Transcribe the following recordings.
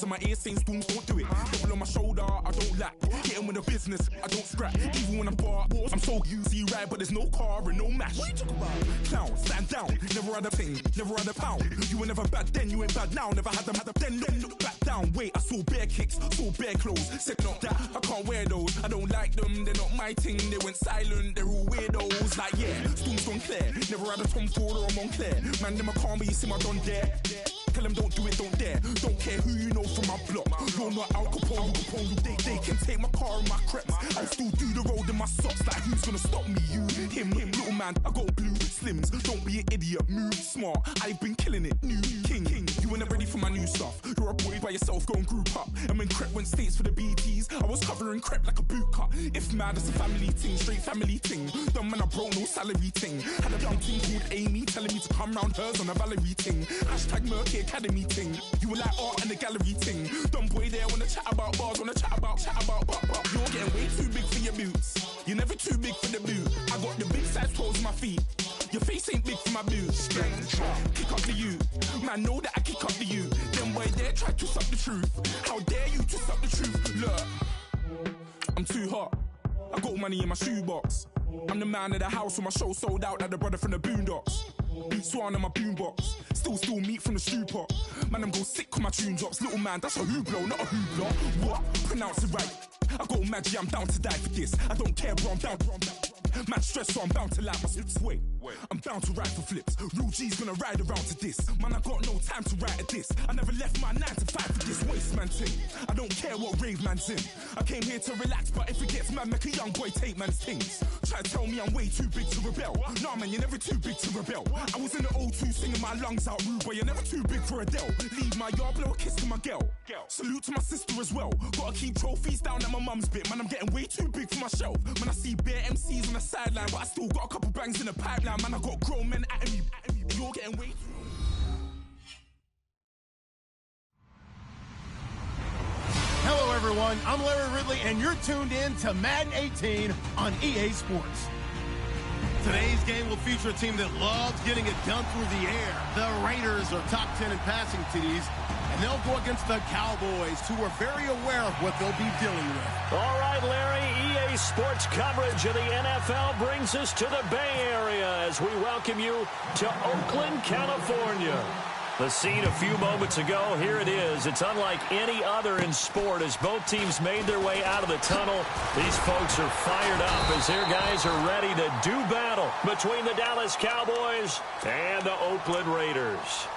in my ear saying Storms don't do it. Devil on my shoulder, I don't lack. Getting with the business, I don't scrap. Even when I'm bar, I'm so used to you ride, but there's no car and no match. What you talking about? Clown, stand down, never had a thing, never had a pound. You were never bad then, you ain't bad now. Never had them, then look back down. Wait, I saw bare kicks, saw bare clothes. Said not that, I can't wear those. I don't like them, they're not my thing. They went silent, they're all weirdos. Like yeah, Storms gone clear. Never had a Tom Ford or a Montclair. Man, them I can't, but you see my done there. Tell them don't do it, don't dare. Don't care who you know from my block. You're not Al Capone, they can take my car and my creps. I'll still do the road in my socks. Like who's gonna stop me? You, him, little man. I got blue slims. Don't be an idiot, move smart. I've been killing it, new king. You were never ready for my new stuff. You're a boy by yourself, go and group up. And when Crep went states for the BTs, I was covering Crep like a boot cut. If mad, it's a family thing, straight family thing. Dumb man, I broke no salary thing. Had a young thing called Amy telling me to come round hers on a Valerie thing. Hashtag Murky Academy thing. You were like art and the gallery thing. Dumb boy there wanna chat about bars, wanna chat about. You're getting way too big for your boots. You're never too big for the boot. I got the big size toes on my feet. Your face ain't big for my boots. Kick up the you. Man, know that I kick up the you. Them boy there try to suck the truth. How dare you to suck the truth? Look, I'm too hot. I got money in my shoebox. I'm the man of the house when my show sold out like the brother from the Boondocks. Beat Swan on my boombox. Still meat from the stew pot. Man, I'm go sick when my tune drops. Little man, that's a hooplo, not a hoopla. What? Pronounce it right. I got magic, I'm down to die for this. I don't care, bro, I'm down. Man stressed, so I'm bound to like my slips. Wait, I'm bound to ride for flips. Real G's gonna ride around to this. Man, I got no time to write at this. I never left my 9 to 5 for this waste man thing. I don't care what rave man's in. I came here to relax, but if it gets mad, make a young boy take man's things. Try to tell me I'm way too big to rebel. Nah, man, you're never too big to rebel. I was in the O2 singing my lungs out rude, but you're never too big for Adele. Leave my yard, blow a kiss to my girl. Salute to my sister as well. Gotta keep trophies down at my mum's bit. Man, I'm getting way too big for my shelf. Man, I see bare MCs on the sideline, but I still got a couple bangs in the pipeline. Man, I got grown men at me. You're getting way too... Hello, everyone. I'm Larry Ridley, and you're tuned in to Madden 18 on EA Sports. Today's game will feature a team that loves getting it done through the air. The Raiders are top 10 in passing TDs, and they'll go against the Cowboys, who are very aware of what they'll be dealing with. All right, Larry, EA Sports coverage of the NFL brings us to the Bay Area as we welcome you to Oakland, California. The scene a few moments ago, here it is. It's unlike any other in sport as both teams made their way out of the tunnel. These folks are fired up as their guys are ready to do battle between the Dallas Cowboys and the Oakland Raiders.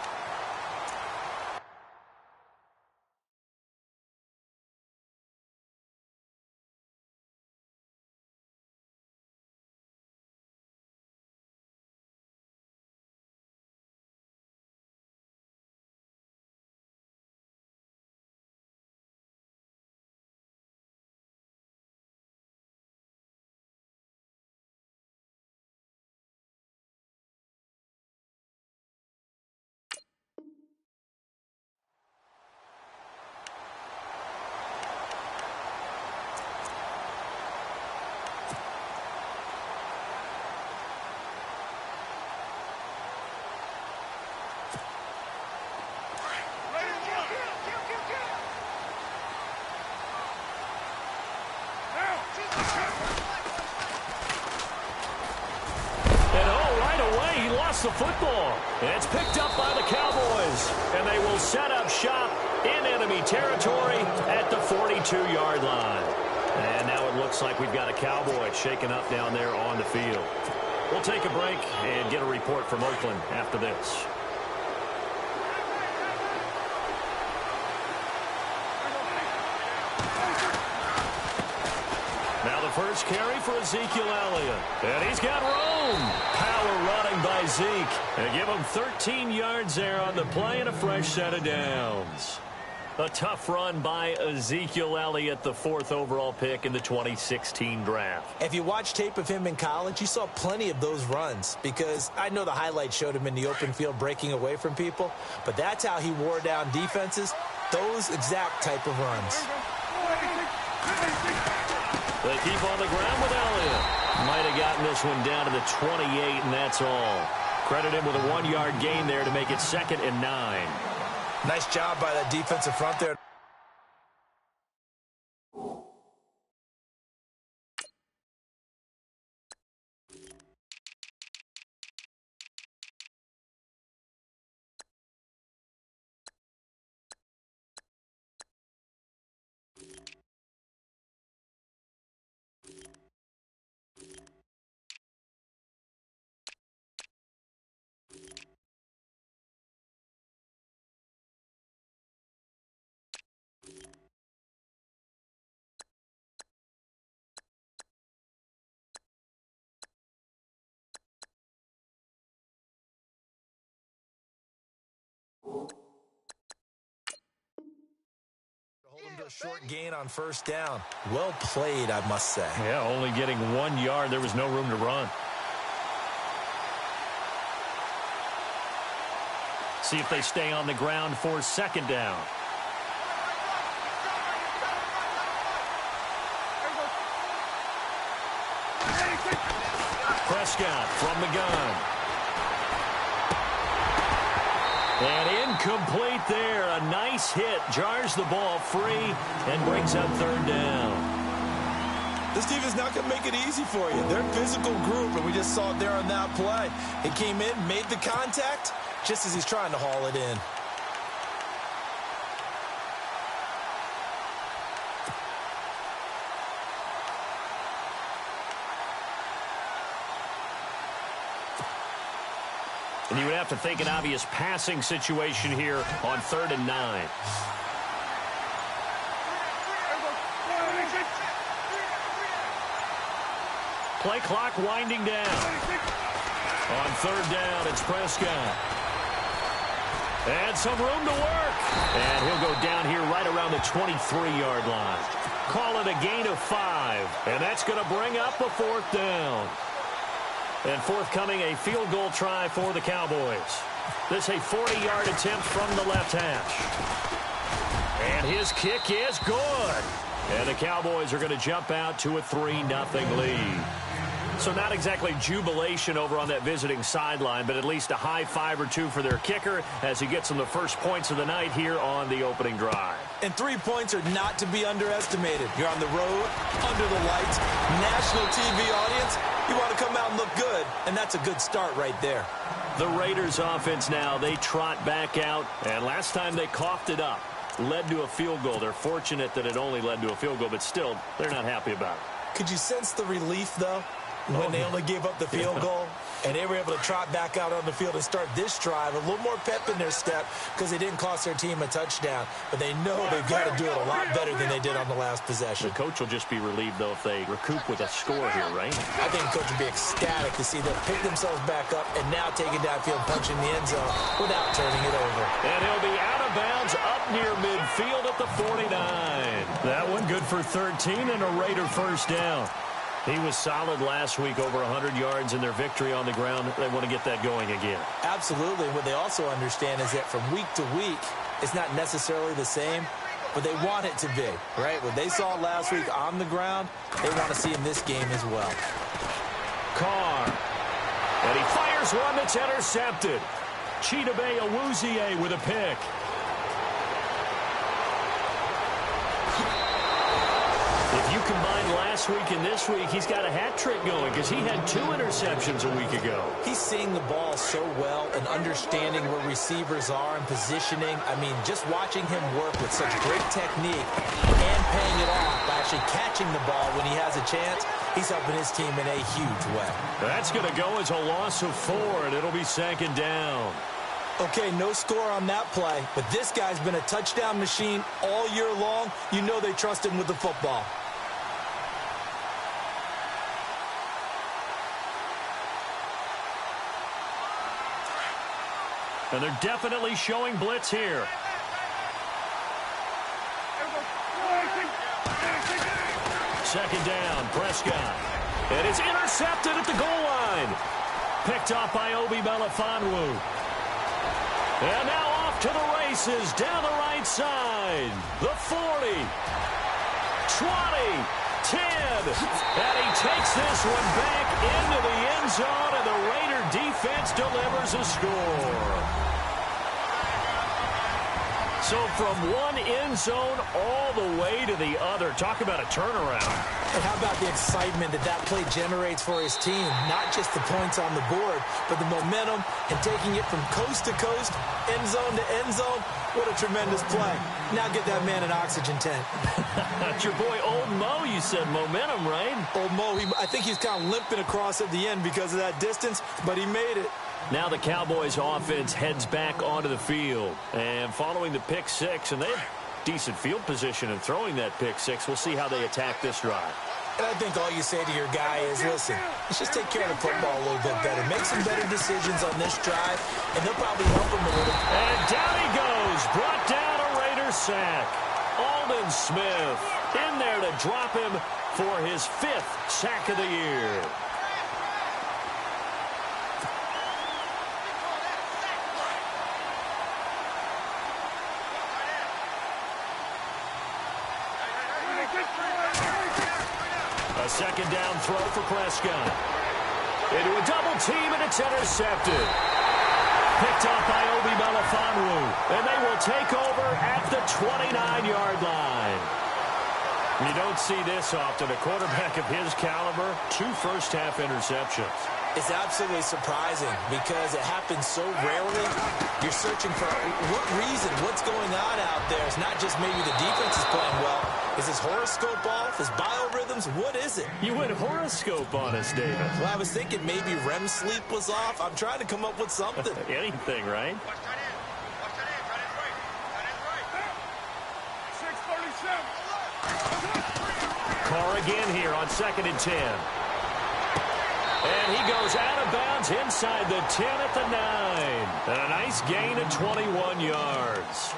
The football. It's picked up by the Cowboys, and they will set up shop in enemy territory at the 42-yard line. And now it looks like we've got a Cowboy shaken up down there on the field. We'll take a break and get a report from Oakland after this. Now the first carry for Ezekiel Elliott. And he's got room. Power running by Zeke. And give him 13 yards there on the play and a fresh set of downs. A tough run by Ezekiel Elliott, the 4th overall pick in the 2016 draft. If you watch tape of him in college, you saw plenty of those runs because I know the highlights showed him in the open field breaking away from people, but that's how he wore down defenses, those exact type of runs. They keep on the ground with Elliott. Might have gotten this one down to the 28, and that's all. Credit him with a 1-yard gain there to make it 2nd and 9. Nice job by that defensive front there. a short gain on first down. Well played, I must say. Yeah, only getting 1 yard. There was no room to run. See if they stay on the ground for second down. Prescott from the gun. And incomplete there. A nice hit. Jars the ball free and brings up third down. This team is not going to make it easy for you. They're a physical group, and we just saw it there on that play. It came in, made the contact, just as he's trying to haul it in. And you would have to think an obvious passing situation here on 3rd and 9. Play clock winding down. On 3rd down, it's Prescott. And some room to work. And he'll go down here right around the 23-yard line. Call it a gain of 5. And that's going to bring up a 4th down. And forthcoming, a field goal try for the Cowboys. This a 40-yard attempt from the left hash. And his kick is good. And the Cowboys are going to jump out to a 3-0 lead. So not exactly jubilation over on that visiting sideline, but at least a high five or two for their kicker as he gets them the first points of the night here on the opening drive. And 3 points are not to be underestimated. You're on the road, under the lights, national TV audience. You want to come out and look good, and that's a good start right there. The Raiders offense now, they trot back out, and last time they coughed it up, led to a field goal. They're fortunate that it only led to a field goal, but still, they're not happy about it. Could you sense the relief, though, when they only gave up the field goal? And they were able to trot back out on the field and start this drive. A little more pep in their step because they didn't cost their team a touchdown. But they know they've got to do it a lot better than they did on the last possession. The coach will just be relieved, though, if they recoup with a score here, right? I think the coach will be ecstatic to see them pick themselves back up and now take it downfield, punching the end zone without turning it over. And he'll be out of bounds up near midfield at the 49. That one good for 13 and a Raider first down. He was solid last week, over 100 yards in their victory on the ground. They want to get that going again. Absolutely. What they also understand is that from week to week, it's not necessarily the same, but they want it to be, right? What they saw last week on the ground, they want to see in this game as well. Carr. And he fires one that's intercepted. Chidobe Awuzie with a pick. If you combine last week and this week, he's got a hat trick going because he had 2 interceptions a week ago. He's seeing the ball so well and understanding where receivers are and positioning. I mean, just watching him work with such great technique and paying it off by actually catching the ball when he has a chance, he's helping his team in a huge way. That's going to go as a loss of 4, and it'll be 2nd down. Okay, no score on that play, but this guy's been a touchdown machine all year long. You know they trust him with the football. And they're definitely showing blitz here. Second down, Prescott. And it's intercepted at the goal line. Picked off by Obi Melifonwu. And now off to the races down the right side. The 40, 20, 10. And he takes this one back into the end zone, and the Raider defense delivers a score. So from one end zone all the way to the other. Talk about a turnaround. And how about the excitement that that play generates for his team? Not just the points on the board, but the momentum and taking it from coast to coast, end zone to end zone. What a tremendous play. Now get that man an oxygen tent. That's your boy Old Mo, you said. Momentum, right? Old Mo, I think he's kind of limping across at the end because of that distance, but he made it. Now the Cowboys offense heads back onto the field. And following the pick 6, and they have decent field position in throwing that pick 6. We'll see how they attack this drive. And I think all you say to your guy is, listen, let's just take care of the football a little bit better. Make some better decisions on this drive, and they'll probably help him a little. And down he goes. Brought down a Raider sack. Aldon Smith in there to drop him for his 5th sack of the year. A second down throw for Prescott. Into a double team, and it's intercepted. Picked up by Obi Melifonwu, and they will take over at the 29-yard line. You don't see this often. A quarterback of his caliber, 2 first-half interceptions. It's absolutely surprising because it happens so rarely. You're searching for what reason, what's going on out there. It's not just maybe the defense is playing well. Is his horoscope off? His biorhythms? What is it? You went horoscope on us, David. Well, I was thinking maybe REM sleep was off. I'm trying to come up with something. Anything, right? Carr again here on 2nd and 10. And he goes out of bounds inside the 10 at the 9. And a nice gain of 21 yards.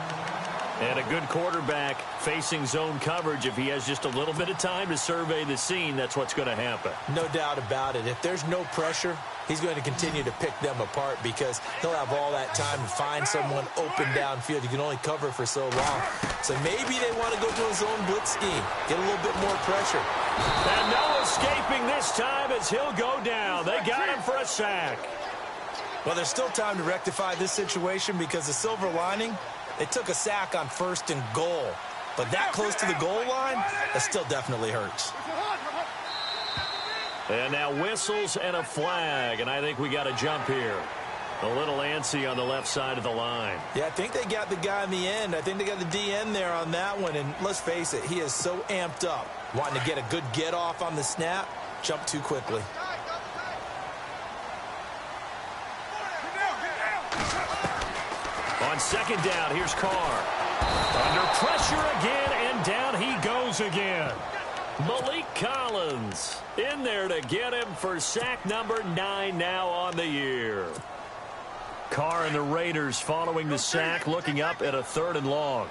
And a good quarterback facing zone coverage. If he has just a little bit of time to survey the scene, that's what's going to happen. No doubt about it. If there's no pressure, he's going to continue to pick them apart because he'll have all that time to find someone open downfield. You can only cover for so long. So maybe they want to go to a zone blitz scheme, get a little bit more pressure. And no escaping this time as he'll go down. They got him for a sack. Well, there's still time to rectify this situation because the silver lining, they took a sack on 1st and goal. But that close to the goal line, that still definitely hurts. And now whistles and a flag, and I think we got a jump here. A little antsy on the left side of the line. Yeah, I think they got the guy in the end. I think they got the DN there on that one. And let's face it, he is so amped up, wanting to get a good get off on the snap, jump too quickly. On 2nd down, here's Carr. Under pressure again, and down he goes again. Malik Collins in there to get him for sack number 9 now on the year. Carr and the Raiders following the sack, looking up at a 3rd and long.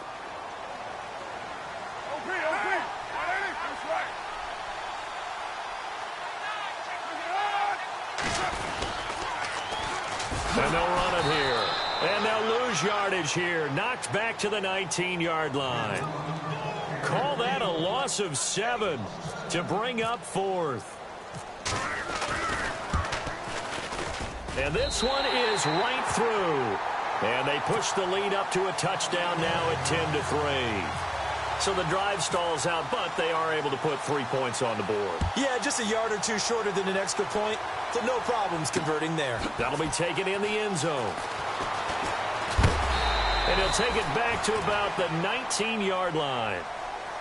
And they'll run it here. And they'll lose yardage here. Knocked back to the 19-yard line. Call that a loss of 7 to bring up 4th. And this one is right through. And they push the lead up to a touchdown now at 10-3. So the drive stalls out, but they are able to put 3 points on the board. Yeah, just a yard or two shorter than an extra point. So no problems converting there. That'll be taken in the end zone. And he'll take it back to about the 19-yard line.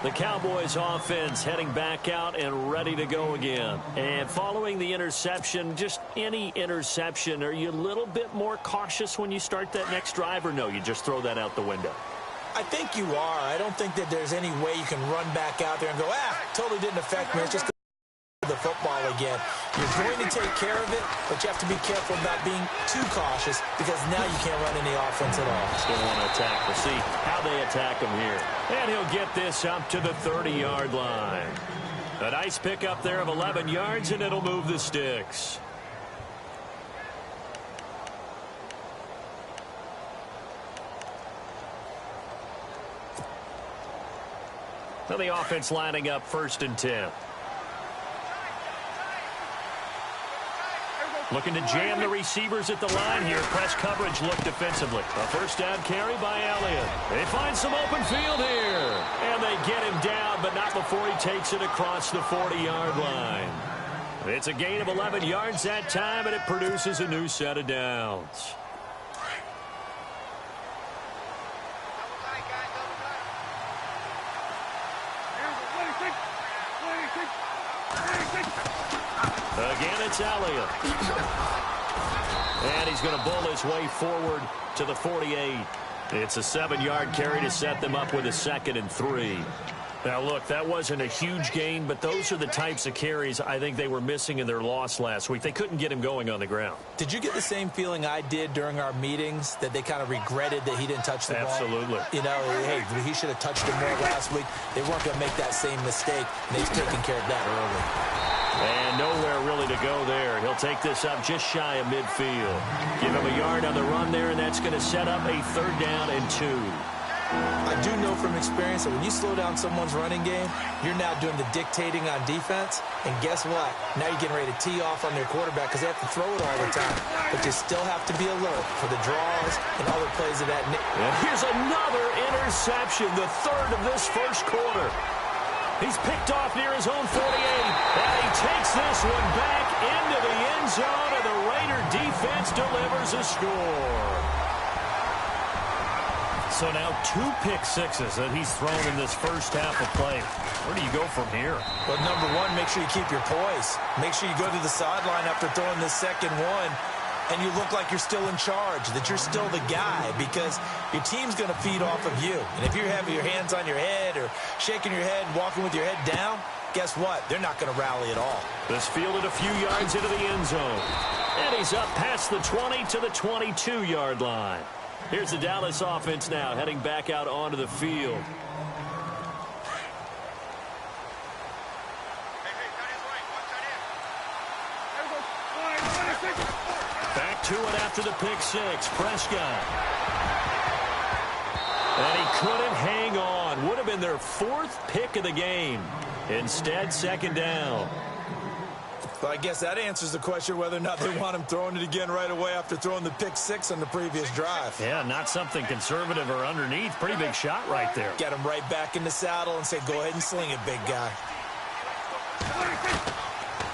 The Cowboys offense heading back out and ready to go again. And following the interception, just any interception, are you a little bit more cautious when you start that next drive, or no, you just throw that out the window? I think you are. I don't think that there's any way you can run back out there and go, totally didn't affect me. It's just the football again. You're going to take care of it, but you have to be careful about being too cautious because now you can't run any offense at all. Still want to attack. We'll see how they attack him here. And he'll get this up to the 30-yard line. A nice pickup there of 11 yards, and it'll move the sticks. Now the offense lining up 1st and 10. Looking to jam the receivers at the line here. Press coverage look defensively. A 1st down carry by Elliott. They find some open field here. And they get him down, but not before he takes it across the 40-yard line. It's a gain of 11 yards that time, and it produces a new set of downs. Again, it's Elliott. And he's going to bull his way forward to the 48. It's a 7-yard carry to set them up with a 2nd and 3. Now, look, that wasn't a huge gain, but those are the types of carries I think they were missing in their loss last week. They couldn't get him going on the ground. Did you get the same feeling I did during our meetings, that they kind of regretted that he didn't touch the ball? Absolutely. You know, hey, he should have touched it more last week. They weren't going to make that same mistake, and they've taken care of that early. And nowhere really to go there. He'll take this up just shy of midfield. Give him a yard on the run there, and that's going to set up a 3rd down and 2. I do know from experience that when you slow down someone's running game, you're now doing the dictating on defense. And guess what? Now you're getting ready to tee off on their quarterback because they have to throw it all the time. But you still have to be alert for the draws and other plays of that. And here's another interception, the 3rd of this first quarter. He's picked off near his own 48. And he takes this one back into the end zone, and the Raider defense delivers a score. So now 2 pick sixes that he's thrown in this first half of play. Where do you go from here? Well, number one, make sure you keep your poise. Make sure you go to the sideline after throwing this second one, and you look like you're still in charge, that you're still the guy, because your team's going to feed off of you. And if you're having your hands on your head or shaking your head, walking with your head down, guess what? They're not going to rally at all. This fielded a few yards into the end zone. And he's up past the 20 to the 22-yard line. Here's the Dallas offense now, heading back out onto the field. Back to it after the pick six. Prescott. And he couldn't hang on. Would have been their 4th pick of the game. Instead, 2nd down. Well, I guess that answers the question whether or not they want him throwing it again right away after throwing the pick six on the previous drive. Yeah, not something conservative or underneath. Pretty big shot right there. Get him right back in the saddle and say, go ahead and sling it, big guy.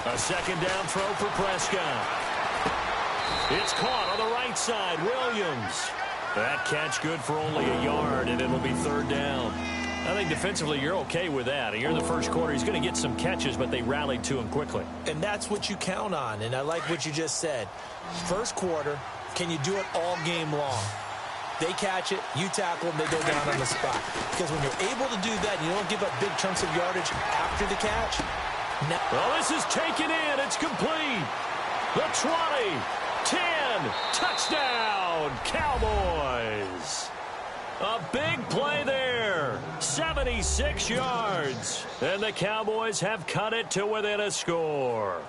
A 2nd down throw for Prescott. It's caught on the right side. Williams. That catch good for only a yard, and it'll be 3rd down. I think defensively you're okay with that. Here in the first quarter, he's going to get some catches, but they rallied to him quickly. And that's what you count on, and I like what you just said. First quarter, can you do it all game long? They catch it, you tackle them, they go down on the spot. Because when you're able to do that, and you don't give up big chunks of yardage after the catch. Well, this is taken in. It's complete. The 20, 10, touchdown, Cowboys. A big play there, 76 yards, and the Cowboys have cut it to within a score.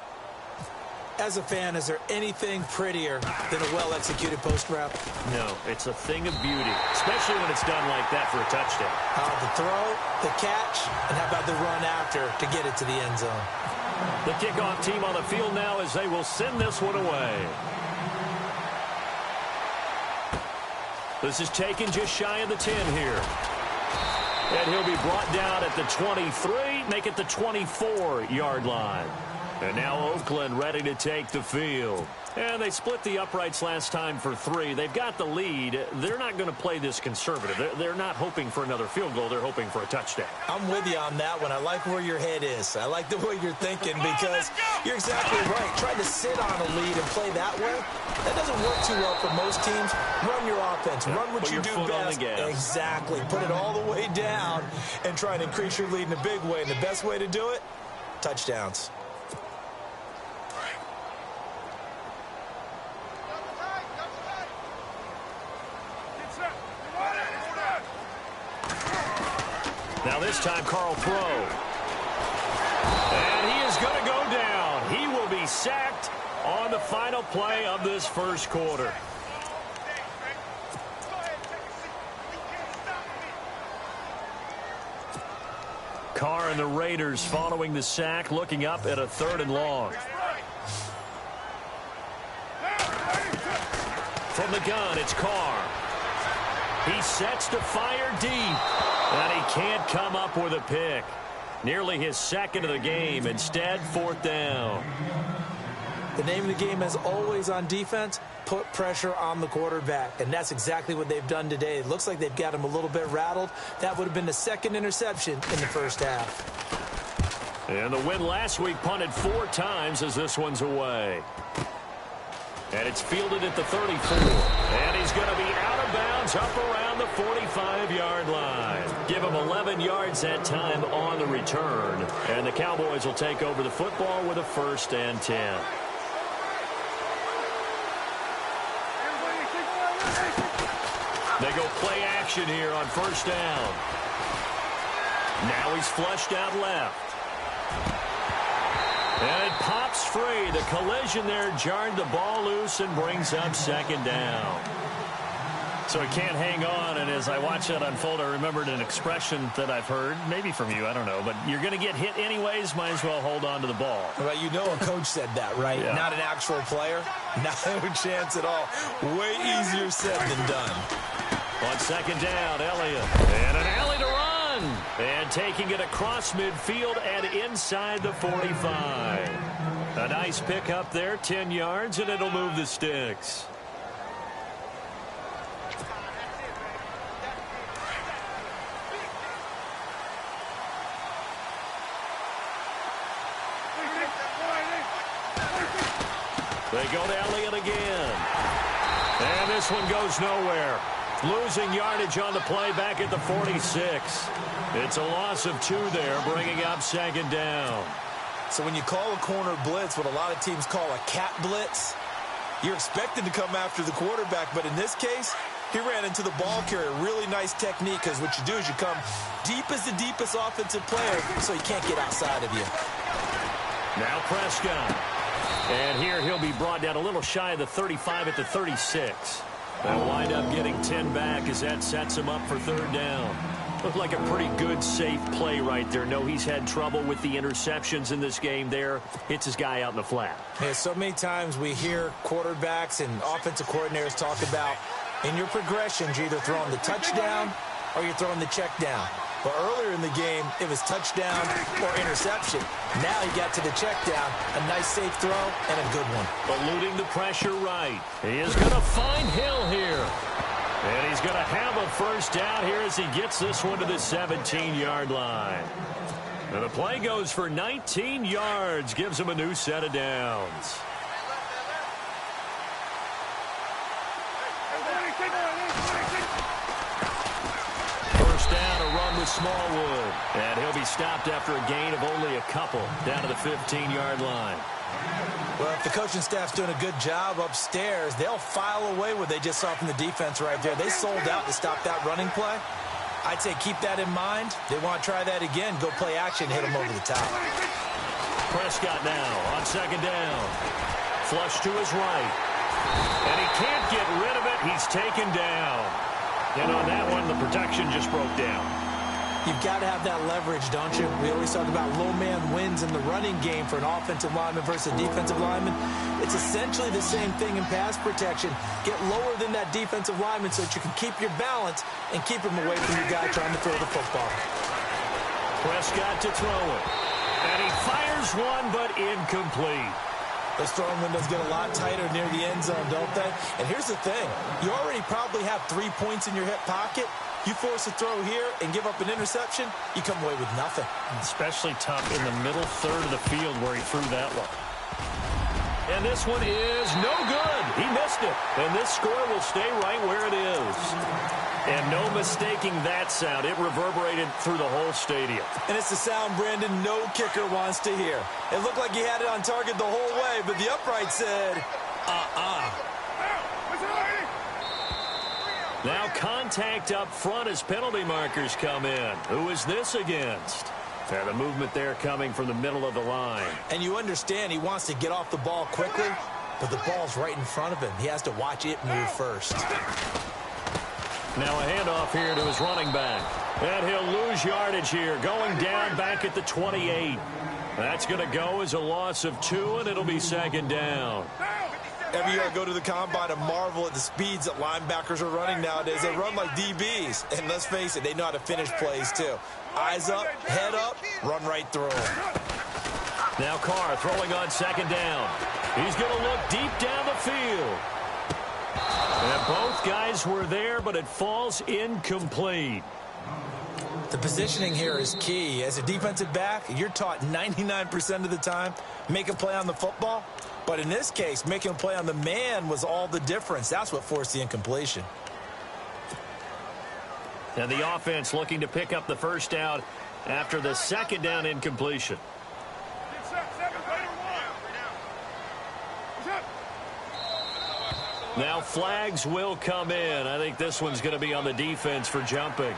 As a fan, is there anything prettier than a well-executed post route? No, it's a thing of beauty, especially when it's done like that for a touchdown. The throw, the catch, and how about the run after to get it to the end zone? The kickoff team on the field now as they will send this one away. This is taken just shy of the 10 here. And he'll be brought down at the 23, make it the 24-yard line. And now Oakland ready to take the field. And they split the uprights last time for 3. They've got the lead. They're not going to play this conservative. They're not hoping for another field goal. They're hoping for a touchdown. I'm with you on that one. I like where your head is. I like the way you're thinking because you're exactly right. Trying to sit on a lead and play that way, that doesn't work too well for most teams. Run your offense. Run what you do best. Exactly. Put it all the way down and try and increase your lead in a big way. And the best way to do it, touchdowns. Now this time, Carl throw. And he is going to go down. He will be sacked on the final play of this first quarter. Carr and the Raiders following the sack, looking up at a 3rd and long. From the gun, it's Carr. He sets to fire deep, and he can't come up with a pick. Nearly his 2nd of the game. Instead, 4th down. The name of the game is always on defense, put pressure on the quarterback. And that's exactly what they've done today. It looks like they've got him a little bit rattled. That would have been the 2nd interception in the first half. And the win last week punted 4 times as this one's away. And it's fielded at the 34. And he's going to be out of bounds up around the 45-yard line. Give him 11 yards that time on the return. And the Cowboys will take over the football with a 1st and 10. They go play action here on 1st down. Now he's flushed out left. And it pops free. The collision there jarred the ball loose and brings up 2nd down. So he can't hang on, and as I watch that unfold, I remembered an expression that I've heard, maybe from you, I don't know, but you're going to get hit anyways, might as well hold on to the ball. Well, you know a coach said that, right? Yeah. Not an actual player. No chance at all. Way easier said than done. On 2nd down, Elliott. And an alley to run. And taking it across midfield and inside the 45. A nice pickup there, 10 yards, and it'll move the sticks. They go to Elliott again. And this one goes nowhere. Losing yardage on the play back at the 46. It's a loss of 2 there, bringing up 2nd down. So when you call a corner blitz, what a lot of teams call a cat blitz, you're expected to come after the quarterback. But in this case, he ran into the ball carrier. Really nice technique, because what you do is you come deep as the deepest offensive player, so he can't get outside of you. Now Prescott. And here he'll be brought down a little shy of the 35 at the 36. They'll wind up getting 10 back as that sets him up for 3rd down. Looked like a pretty good, safe play right there. No, he's had trouble with the interceptions in this game there. Hits his guy out in the flat. Yeah, so many times we hear quarterbacks and offensive coordinators talk about in your progressions, you're either throwing the touchdown or you're throwing the check down. But earlier in the game, it was touchdown or interception. Now he got to the check down. A nice safe throw and a good one. Eluding the pressure right. He is going to find Hill here. And he's going to have a 1st down here as he gets this one to the 17-yard line. And the play goes for 19 yards. Gives him a new set of downs. Down, a run with Smallwood. And he'll be stopped after a gain of only a couple down to the 15-yard line. Well, if the coaching staff's doing a good job upstairs, they'll file away what they just saw from the defense right there. They sold out to stop that running play. I'd say keep that in mind. They want to try that again. Go play action, hit them over the top. Prescott now on 2nd down. Flush to his right. And he can't get rid of it. He's taken down. And on that one, the protection just broke down. You've got to have that leverage, don't you? We always talk about low man wins in the running game for an offensive lineman versus a defensive lineman. It's essentially the same thing in pass protection. Get lower than that defensive lineman so that you can keep your balance and keep him away from your guy trying to throw the football. Prescott to throw it. And he fires one, but incomplete. Those throwing windows get a lot tighter near the end zone, don't they? And here's the thing. You already probably have 3 points in your hip pocket. You force a throw here and give up an interception, you come away with nothing. Especially tough in the middle third of the field where he threw that one. And this one is no good. He missed it. And this score will stay right where it is. And no mistaking that sound. It reverberated through the whole stadium. And it's the sound, Brandon, no kicker wants to hear. It looked like he had it on target the whole way, but the upright said, Now contact up front as penalty markers come in. Who is this against? And the movement there coming from the middle of the line. And you understand he wants to get off the ball quickly, but the ball's right in front of him. He has to watch it move first. Now a handoff here to his running back. And he'll lose yardage here, going down back at the 28. That's going to go as a loss of 2, and it'll be 2nd down. Every year I go to the combine and marvel at the speeds that linebackers are running nowadays. They run like DBs. And let's face it, they know how to finish plays too. Eyes up, head up, run right through them. Now Carr throwing on 2nd down. He's going to look deep down the field. And both guys were there, but it falls incomplete. The positioning here is key. As a defensive back, you're taught 99% of the time, make a play on the football. But in this case, making a play on the man was all the difference. That's what forced the incompletion. And the offense looking to pick up the first down after the second down incompletion. Now flags will come in. I think this one's going to be on the defense for jumping.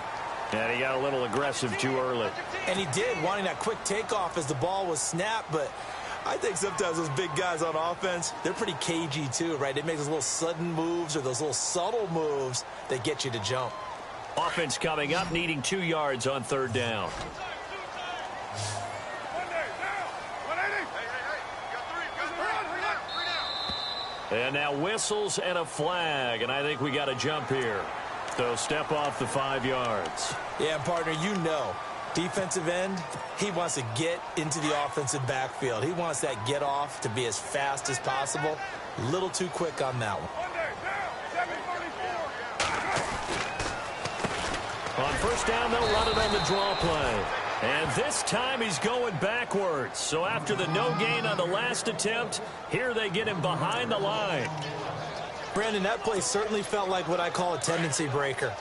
And he got a little aggressive too early. And he did, wanting that quick takeoff as the ball was snapped. But I think sometimes those big guys on offense, they're pretty cagey too, right? They make those little sudden moves or those little subtle moves that get you to jump. Offense coming up, needing 2 yards on third down. And now whistles and a flag, and I think we got a jump here. So step off the 5 yards. Yeah, partner, you know, defensive end, he wants to get into the offensive backfield. He wants that get off to be as fast as possible. A little too quick on that one. On first down, they'll run it on the draw play. And this time he's going backwards. So after the no gain on the last attempt, here they get him behind the line. Brandon, that play certainly felt like what I call a tendency breaker.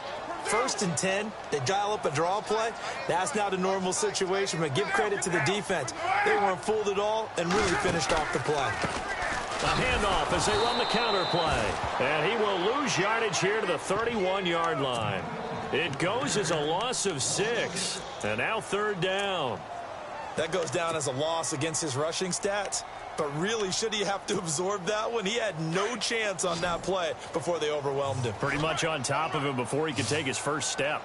1st and 10, they dial up a draw play. That's not a normal situation, but give credit to the defense. They weren't fooled at all and really finished off the play. A handoff as they run the counter play. And he will lose yardage here to the 31-yard line. It goes as a loss of 6. And now third down. That goes down as a loss against his rushing stats. But really, should he have to absorb that one? He had no chance on that play before they overwhelmed him. Pretty much on top of him before he could take his first step.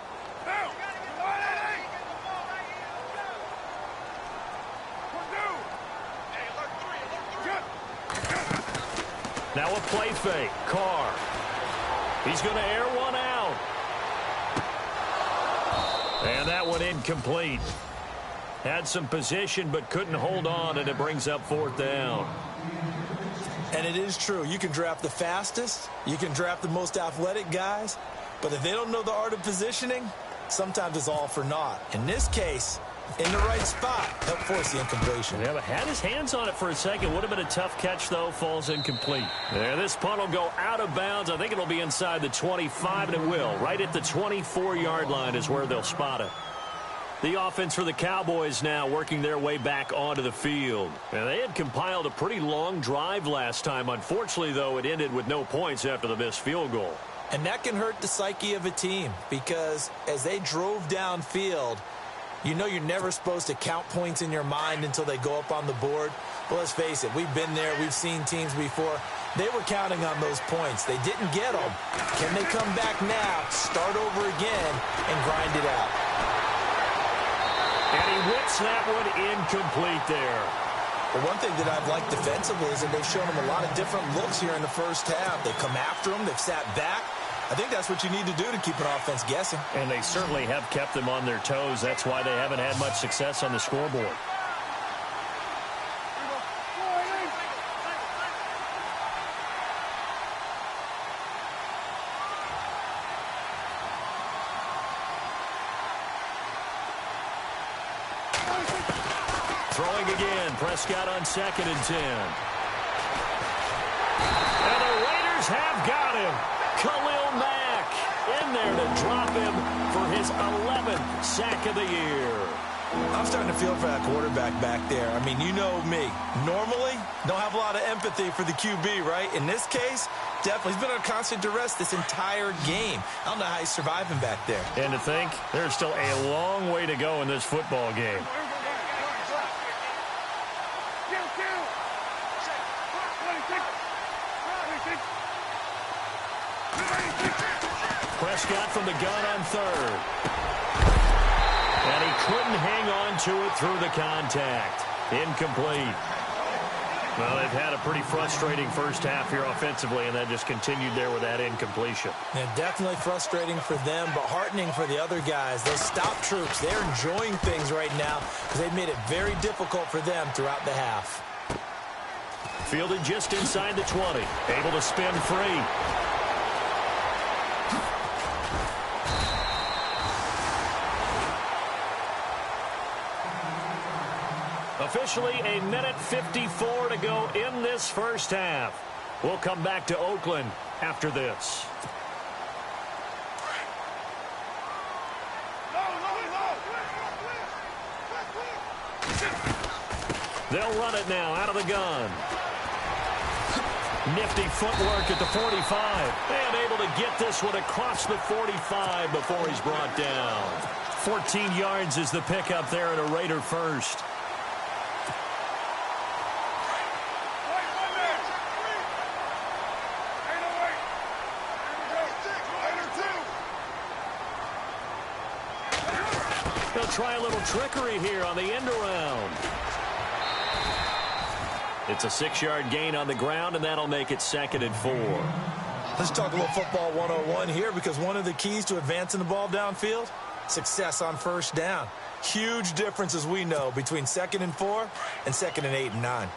Now a play fake. Carr. He's going to air one out. And that one incomplete. Had some position but couldn't hold on, and it brings up fourth down. And it is true. You can draft the fastest. You can draft the most athletic guys. But if they don't know the art of positioning, sometimes it's all for naught. In this case, in the right spot, helped force the incompletion. Yeah, but had his hands on it for a second. Would have been a tough catch, though. Falls incomplete. There, this punt will go out of bounds. I think it'll be inside the 25, and it will. Right at the 24-yard line is where they'll spot it. The offense for the Cowboys now working their way back onto the field. And they had compiled a pretty long drive last time. Unfortunately, though, it ended with no points after the missed field goal. And that can hurt the psyche of a team because as they drove downfield, you know you're never supposed to count points in your mind until they go up on the board. Well, let's face it, we've been there. We've seen teams before. They were counting on those points. They didn't get them. Can they come back now, start over again, and grind it out? And he whips that one incomplete there. Well, one thing that I've liked defensively is that they've shown them a lot of different looks here in the first half. They've come after them. They've sat back. I think that's what you need to do to keep an offense guessing. And they certainly have kept them on their toes. That's why they haven't had much success on the scoreboard. Throwing again, Prescott on 2nd and 10. And the Raiders have got him. Khalil Mack in there to drop him for his 11th sack of the year. I'm starting to feel for that quarterback back there. I mean, you know me. Normally, don't have a lot of empathy for the QB, right? In this case, definitely. He's been under constant duress this entire game. I don't know how he's surviving back there. And to think, there's still a long way to go in this football game. Prescott from the gun on 3rd. And he couldn't hang on to it through the contact. Incomplete. Well, they've had a pretty frustrating first half here offensively, and that just continued there with that incompletion. Yeah, definitely frustrating for them, but heartening for the other guys. Those stop troops, they're enjoying things right now because they've made it very difficult for them throughout the half. Fielded just inside the 20. Able to spin free. Officially a minute 54 to go in this first half. We'll come back to Oakland after this. They'll run it now out of the gun. Nifty footwork at the 45. And able to get this one across the 45 before he's brought down. 14 yards is the pickup there at a Raider first. They'll try a little trickery here on the end around. It's a 6-yard gain on the ground, and that'll make it 2nd and 4. Let's talk a little football 101 here, because one of the keys to advancing the ball downfield, success on first down. Huge difference, as we know, between 2nd and 4 and 2nd and 8 and 9.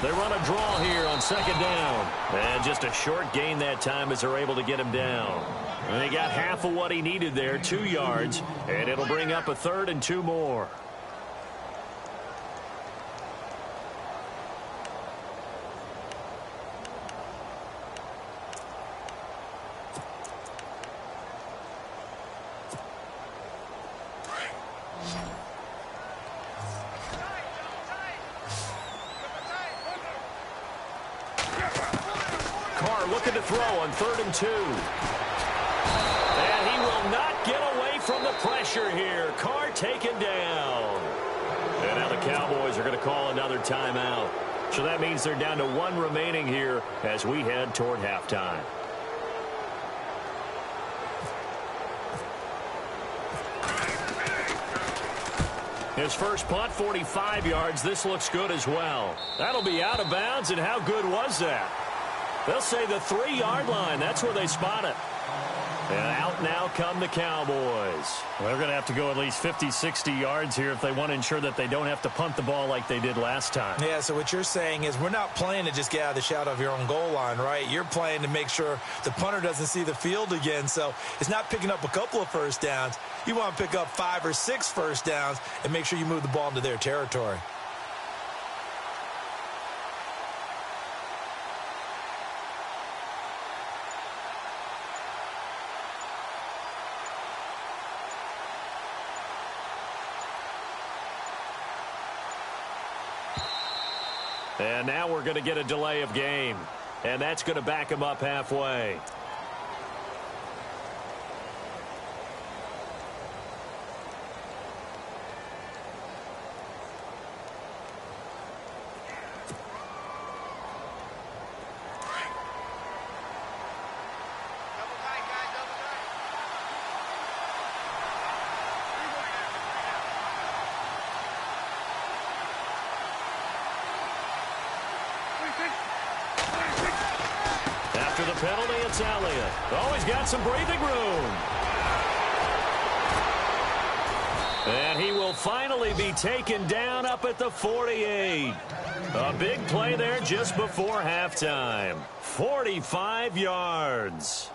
They run a draw here on 2nd down. And just a short gain that time as they're able to get him down. And they got half of what he needed there, 2 yards. And it'll bring up a 3rd and 2 more. Looking to throw on 3rd and 2. And he will not get away from the pressure here. Carr taken down. And now the Cowboys are going to call another timeout. So that means they're down to 1 remaining here as we head toward halftime. His first punt, 45 yards. This looks good as well. That'll be out of bounds, and how good was that? They'll say the 3-yard line. That's where they spot it. And out now come the Cowboys. Well, they're going to have to go at least 50, 60 yards here if they want to ensure that they don't have to punt the ball like they did last time. Yeah, so what you're saying is we're not playing to just get out of the shadow of your own goal line, right? You're playing to make sure the punter doesn't see the field again. So it's not picking up a couple of first downs. You want to pick up 5 or 6 first downs and make sure you move the ball into their territory. And now we're going to get a delay of game. And that's going to back him up halfway. After the penalty, it's Elliott. Oh, he's got some breathing room. And he will finally be taken down up at the 48. A big play there just before halftime. 45 yards.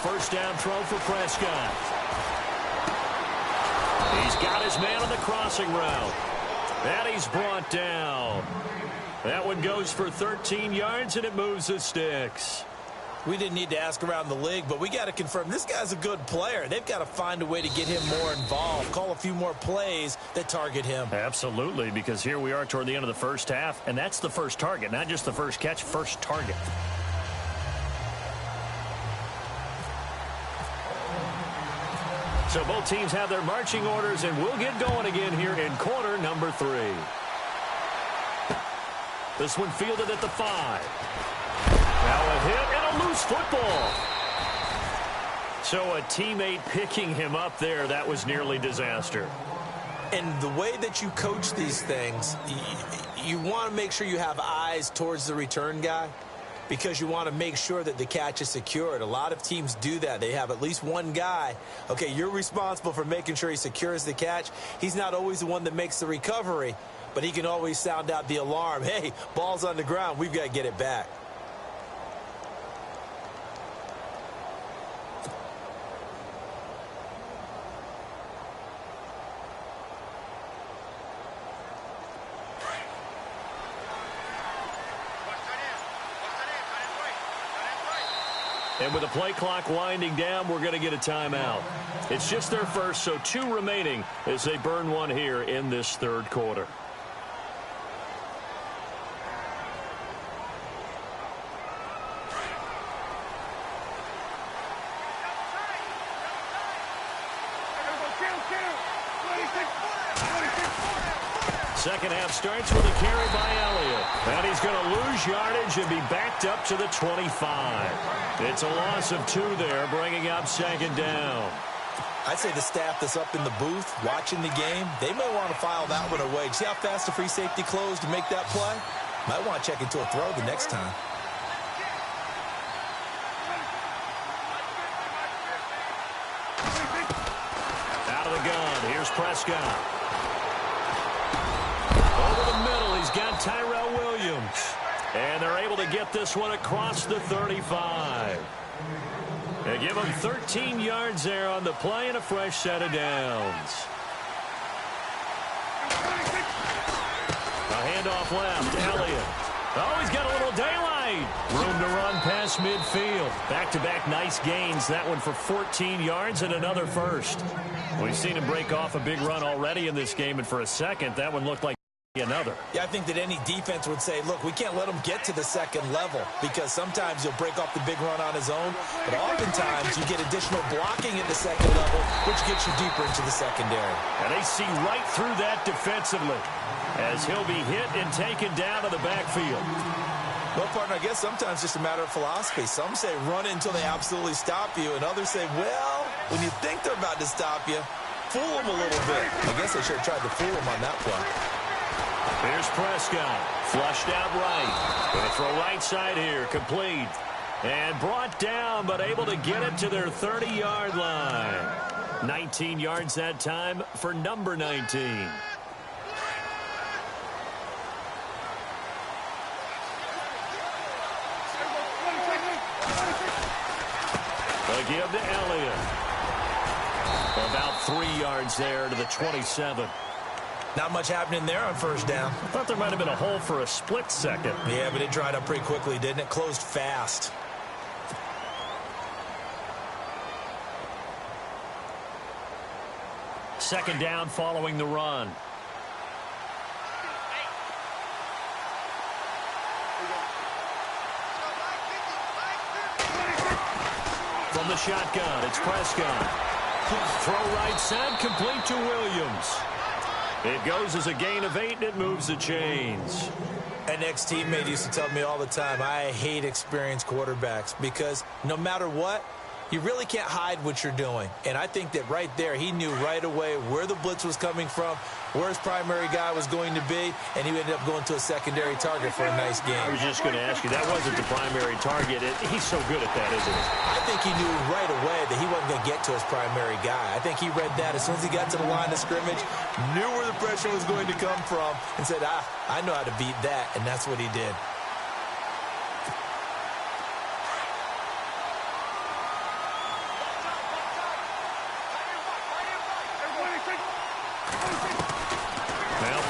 First down throw for Prescott. He's got his man on the crossing route. And he's brought down. That one goes for 13 yards, and it moves the sticks. We didn't need to ask around the league, but we got to confirm this guy's a good player. They've got to find a way to get him more involved, call a few more plays that target him. Absolutely, because here we are toward the end of the first half, and that's the first target, not just the first catch, first target. So both teams have their marching orders, and we'll get going again here in quarter number 3. This one fielded at the 5. Now a hit and a loose football. So a teammate picking him up there, that was nearly disaster. And the way that you coach these things, you want to make sure you have eyes towards the return guy. because you want to make sure that the catch is secured. A lot of teams do that. They have at least one guy. Okay, you're responsible for making sure he secures the catch. He's not always the one that makes the recovery, but he can always sound out the alarm. Hey, ball's on the ground. We've got to get it back. And with the play clock winding down, we're going to get a timeout. It's just their first, so 2 remaining as they burn one here in this third quarter. Second half starts with a carry by Elliott. And he's going to lose yardage and be backed up to the 25. It's a loss of 2 there, bringing up second down. I'd say the staff that's up in the booth watching the game, they may want to file that one away. See how fast the free safety closed to make that play? Might want to check into a throw the next time. Out of the gun, here's Prescott. Over the middle, he's got Tyrell Williams. And they're able to get this one across the 35. They give him 13 yards there on the play and a fresh set of downs. A handoff left, Elliott. Oh, he's got a little daylight. Room to run past midfield. Back-to-back nice gains. That one for 14 yards and another first. We've seen him break off a big run already in this game, and for a second, that one looked like another. Yeah, I think that any defense would say, look, we can't let him get to the second level because sometimes he'll break off the big run on his own, but oftentimes you get additional blocking at the second level, which gets you deeper into the secondary. And they see right through that defensively as he'll be hit and taken down to the backfield. Well, partner, I guess sometimes it's just a matter of philosophy. Some say run it until they absolutely stop you, and others say, well, when you think they're about to stop you, fool them a little bit. I guess they should have tried to fool them on that play. Here's Prescott, flushed out right. Going to throw right side here, complete. And brought down, but able to get it to their 30-yard line. 19 yards that time for number 19. They'll give to Elliott. About 3 yards there to the 27. Not much happening there on first down. I thought there might have been a hole for a split second. Yeah, but it dried up pretty quickly, didn't it? Closed fast. Second down following the run. From the shotgun, it's Prescott. Throw right side, complete to Williams. It goes as a gain of 8, and it moves the chains. An ex-teammate used to tell me all the time, I hate experienced quarterbacks because no matter what, you really can't hide what you're doing. And I think that right there, he knew right away where the blitz was coming from, where his primary guy was going to be, and he ended up going to a secondary target for a nice game. I was just going to ask you, that wasn't the primary target. He's so good at that, isn't he? I think he knew right away that he wasn't going to get to his primary guy. I think he read that as soon as he got to the line of scrimmage, knew where the pressure was going to come from, and said, I know how to beat that, and that's what he did.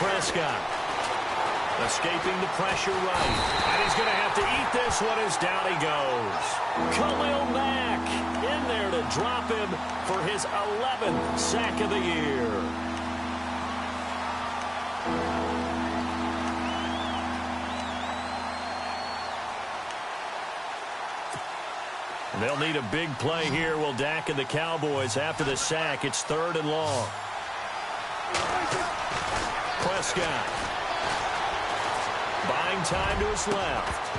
Prescott escaping the pressure right. And he's going to have to eat this one as down he goes. Khalil Mack in there to drop him for his 11th sack of the year. They'll need a big play here. Will Dak and the Cowboys after the sack. It's 3rd and long. Prescott buying time to his left.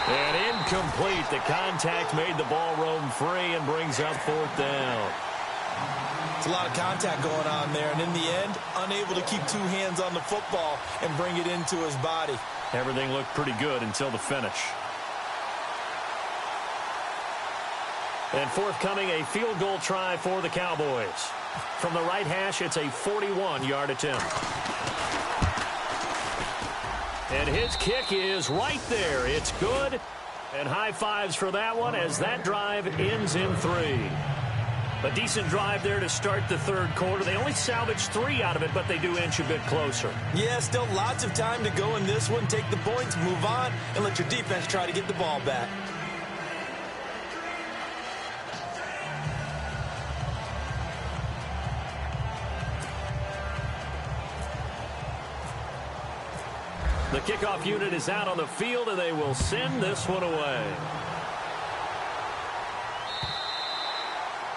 And incomplete. The contact made the ball roam free and brings up 4th down. It's a lot of contact going on there, and in the end, unable to keep 2 hands on the football and bring it into his body. Everything looked pretty good until the finish. And forthcoming, a field goal try for the Cowboys. From the right hash, it's a 41-yard attempt. And his kick is right there. It's good. And high fives for that one as that drive ends in 3. A decent drive there to start the third quarter. They only salvaged 3 out of it, but they do inch a bit closer. Yeah, still lots of time to go in this one. Take the points, move on, and let your defense try to get the ball back. The kickoff unit is out on the field, and they will send this one away.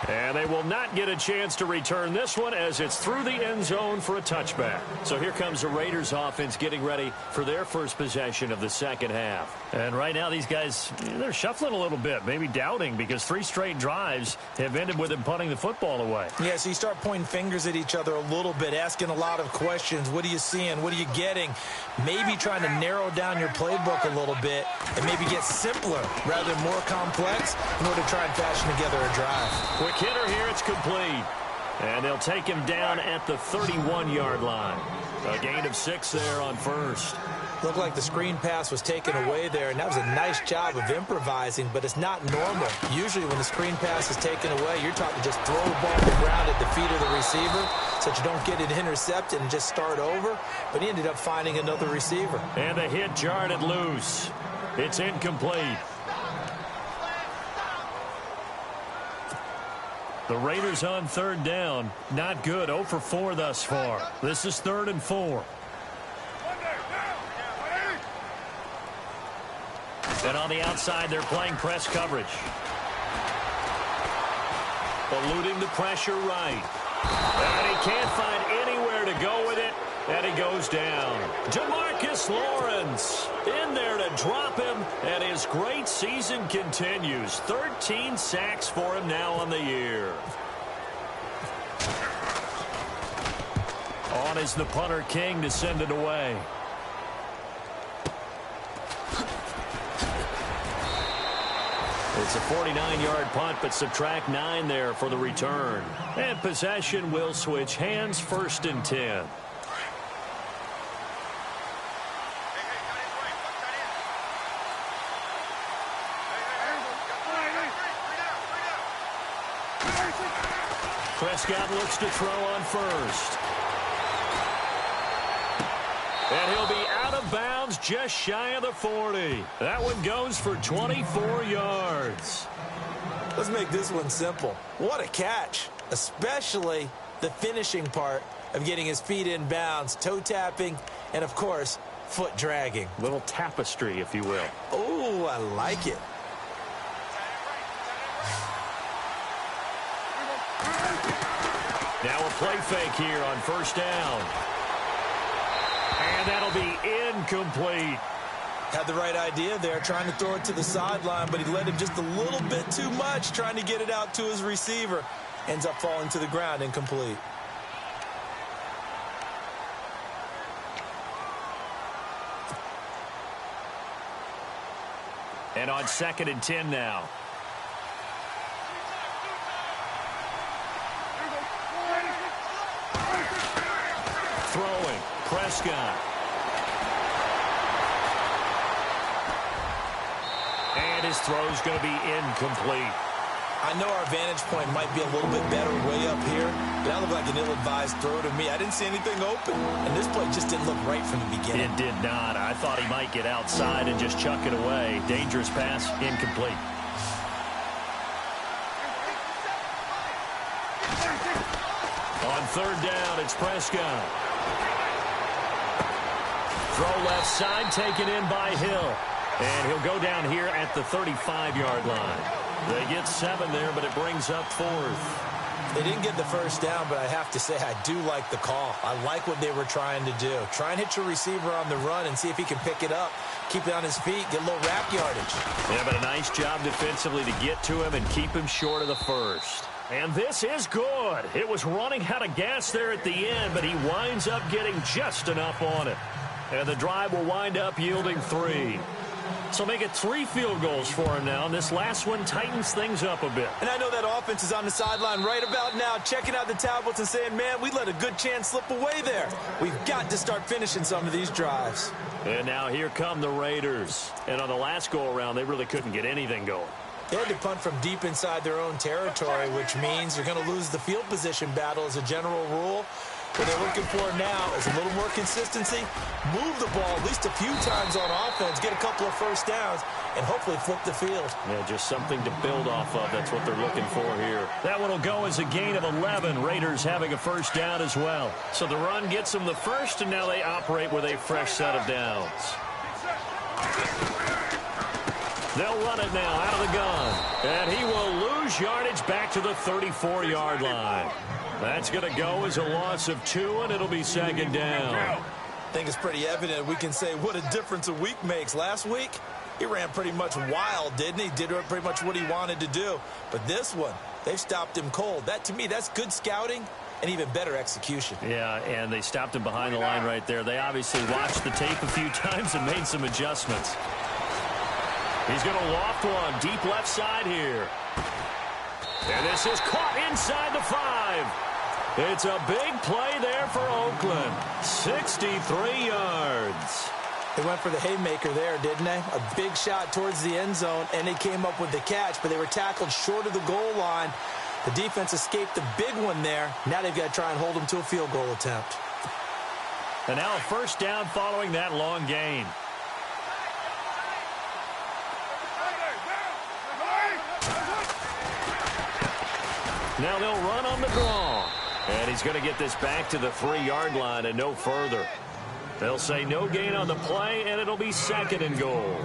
And they will not get a chance to return this one as it's through the end zone for a touchback. So here comes the Raiders offense getting ready for their first possession of the second half. And right now these guys, they're shuffling a little bit, maybe doubting, because 3 straight drives have ended with them punting the football away. Yeah, so you start pointing fingers at each other a little bit, asking a lot of questions. What are you seeing? What are you getting? Maybe trying to narrow down your playbook a little bit and maybe get simpler rather than more complex in order to try and fashion together a drive. Quick hitter here, it's complete. And they'll take him down at the 31-yard line. A gain of 6 there on first. Looked like the screen pass was taken away there, and that was a nice job of improvising, but it's not normal. Usually when the screen pass is taken away, you're taught to just throw the ball on the ground at the feet of the receiver so that you don't get it intercepted and just start over, but he ended up finding another receiver. And the hit jarred it loose. It's incomplete. The Raiders on third down. Not good. 0 for 4 thus far. This is 3rd and 4. And on the outside, they're playing press coverage. Eluding the pressure right. And he can't find anywhere to go with it. And he goes down. Demarcus Lawrence in there to drop him. And his great season continues. 13 sacks for him now on the year. On is the punter King to send it away. It's a 49-yard punt, but subtract 9 there for the return. And possession will switch hands, 1st and 10. Prescott looks to throw on first. And he'll be out of bounds just shy of the 40. That one goes for 24 yards. Let's make this one simple. What a catch, especially the finishing part of getting his feet in bounds, toe tapping, and, of course, foot dragging. Little tapestry, if you will. Oh, I like it. Now a play fake here on 1st down. And that'll be incomplete. Had the right idea there, trying to throw it to the sideline, but he led him just a little bit too much, trying to get it out to his receiver. Ends up falling to the ground, incomplete. And on 2nd and 10 now. Throwing, Prescott. And his throw's going to be incomplete. I know our vantage point might be a little bit better way up here, but that looked like an ill-advised throw to me. I didn't see anything open, and this play just didn't look right from the beginning. It did not. I thought he might get outside and just chuck it away. Dangerous pass, incomplete. On 3rd down, it's Prescott. Throw left side, taken in by Hill. And he'll go down here at the 35-yard line. They get 7 there, but it brings up 4th. They didn't get the 1st down, but I have to say I do like the call. I like what they were trying to do. Try and hit your receiver on the run and see if he can pick it up. Keep it on his feet, get a little rack yardage. Yeah, but a nice job defensively to get to him and keep him short of the 1st. And this is good. It was running out of gas there at the end, but he winds up getting just enough on it. And the drive will wind up yielding 3. So make it 3 field goals for him now. And this last one tightens things up a bit. And I know that offense is on the sideline right about now, checking out the tablets and saying, man, we let a good chance slip away there. We've got to start finishing some of these drives. And now here come the Raiders. And on the last go-around, they really couldn't get anything going. They had to punt from deep inside their own territory, which means you're going to lose the field position battle as a general rule. What they're looking for now is a little more consistency, move the ball at least a few times on offense, get a couple of first downs, and hopefully flip the field. Yeah, just something to build off of. That's what they're looking for here. That one will go as a gain of 11. Raiders having a first down as well. So the run gets them the first, and now they operate with a fresh set of downs. They'll run it now out of the gun. And he will lose yardage back to the 34-yard line. That's going to go as a loss of 2, and it'll be second down. I think it's pretty evident we can say what a difference a week makes. Last week, he ran pretty much wild, didn't he? Did pretty much what he wanted to do. But this one, they've stopped him cold. That, to me, that's good scouting and even better execution. Yeah, and they stopped him behind the line right there. They obviously watched the tape a few times and made some adjustments. He's going to loft one deep left side here. And this is caught inside the 5. It's a big play there for Oakland. 63 yards. They went for the haymaker there, didn't they? A big shot towards the end zone, and they came up with the catch, but they were tackled short of the goal line. The defense escaped the big one there. Now they've got to try and hold them to a field goal attempt. And now a first down following that long gain. Now they'll run on the draw. And he's going to get this back to the 3-yard line and no further. They'll say no gain on the play, and it'll be second and goal.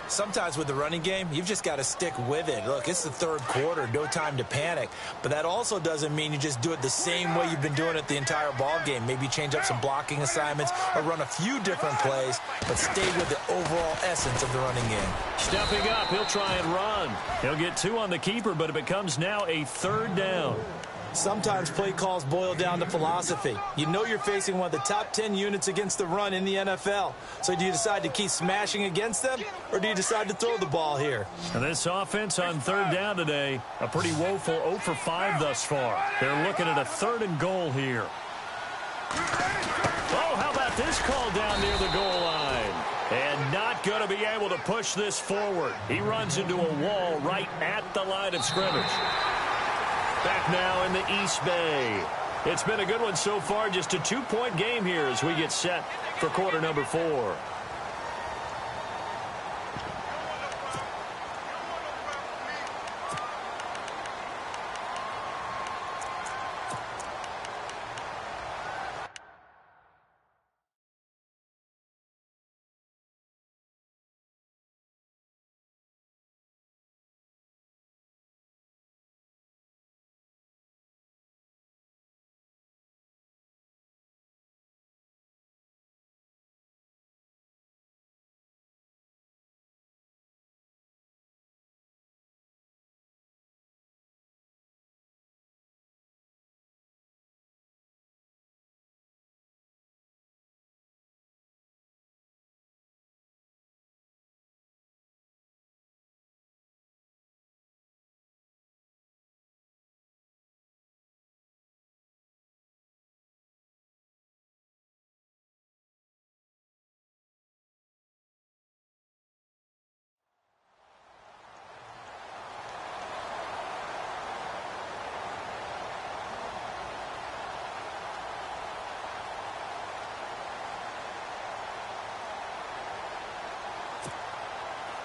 Sometimes with the running game, you've just got to stick with it. Look, it's the third quarter, no time to panic. But that also doesn't mean you just do it the same way you've been doing it the entire ball game. Maybe change up some blocking assignments or run a few different plays, but stay with the overall essence of the running game. Stepping up, he'll try and run. He'll get 2 on the keeper, but it becomes now a 3rd down. Sometimes play calls boil down to philosophy. You know you're facing one of the top 10 units against the run in the NFL. So do you decide to keep smashing against them, or do you decide to throw the ball here? And this offense on 3rd down today, a pretty woeful 0 for 5 thus far. They're looking at a 3rd and goal here. Oh, how about this call down near the goal line? And not going to be able to push this forward. He runs into a wall right at the line of scrimmage. Back now in the East Bay. It's been a good one so far. Just a 2-point game here as we get set for quarter number 4.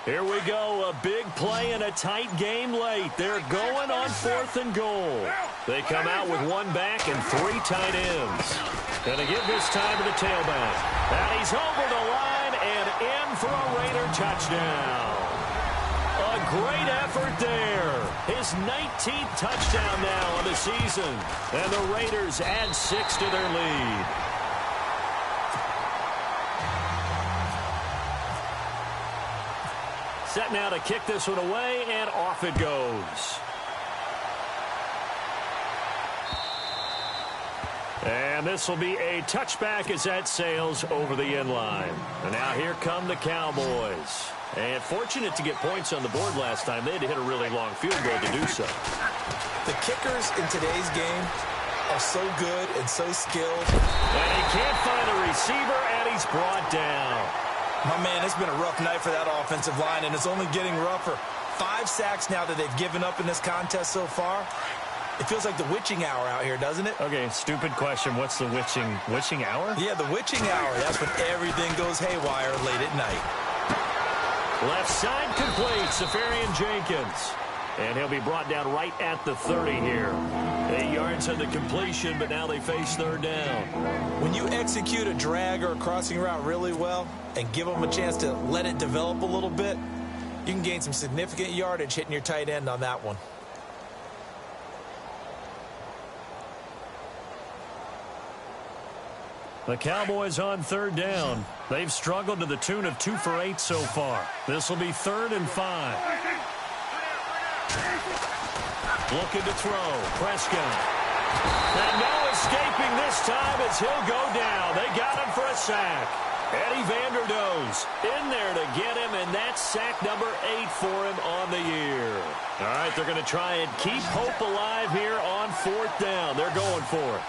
Here we go, a big play and a tight game late. They're going on 4th and goal. They come out with 1 back and 3 tight ends. Going to give this time to the tailback. And he's over the line and in for a Raider touchdown. A great effort there. His 19th touchdown now of the season. And the Raiders add 6 to their lead. Set now to kick this one away, and off it goes. And this will be a touchback as that sails over the end line. And now here come the Cowboys. And fortunate to get points on the board last time. They had to hit a really long field goal to do so. The kickers in today's game are so good and so skilled. And he can't find a receiver, and he's brought down. My man, it's been a rough night for that offensive line, and it's only getting rougher. 5 sacks now that they've given up in this contest so far. It feels like the witching hour out here, doesn't it? Okay, stupid question. What's the witching hour? Yeah, the witching hour. That's when everything goes haywire late at night. Left side complete, Safarian Jenkins. And he'll be brought down right at the 30 here. 8 yards on the completion, but now they face third down. When you execute a drag or a crossing route really well and give them a chance to let it develop a little bit, you can gain some significant yardage hitting your tight end on that one. The Cowboys on third down. They've struggled to the tune of 2 for 8 so far. This will be 3rd and 5. Looking to throw. Prescott. And no escaping this time as he'll go down. They got him for a sack. Eddie Vanderdoes in there to get him, and that's sack number 8 for him on the year. All right, they're going to try and keep hope alive here on 4th down. They're going for it.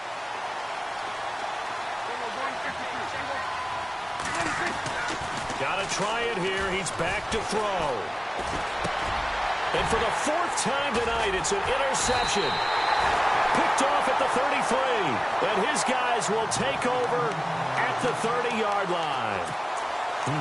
Got to try it here. He's back to throw. And for the 4th time tonight, it's an interception. Picked off at the 33. And his guys will take over at the 30-yard line.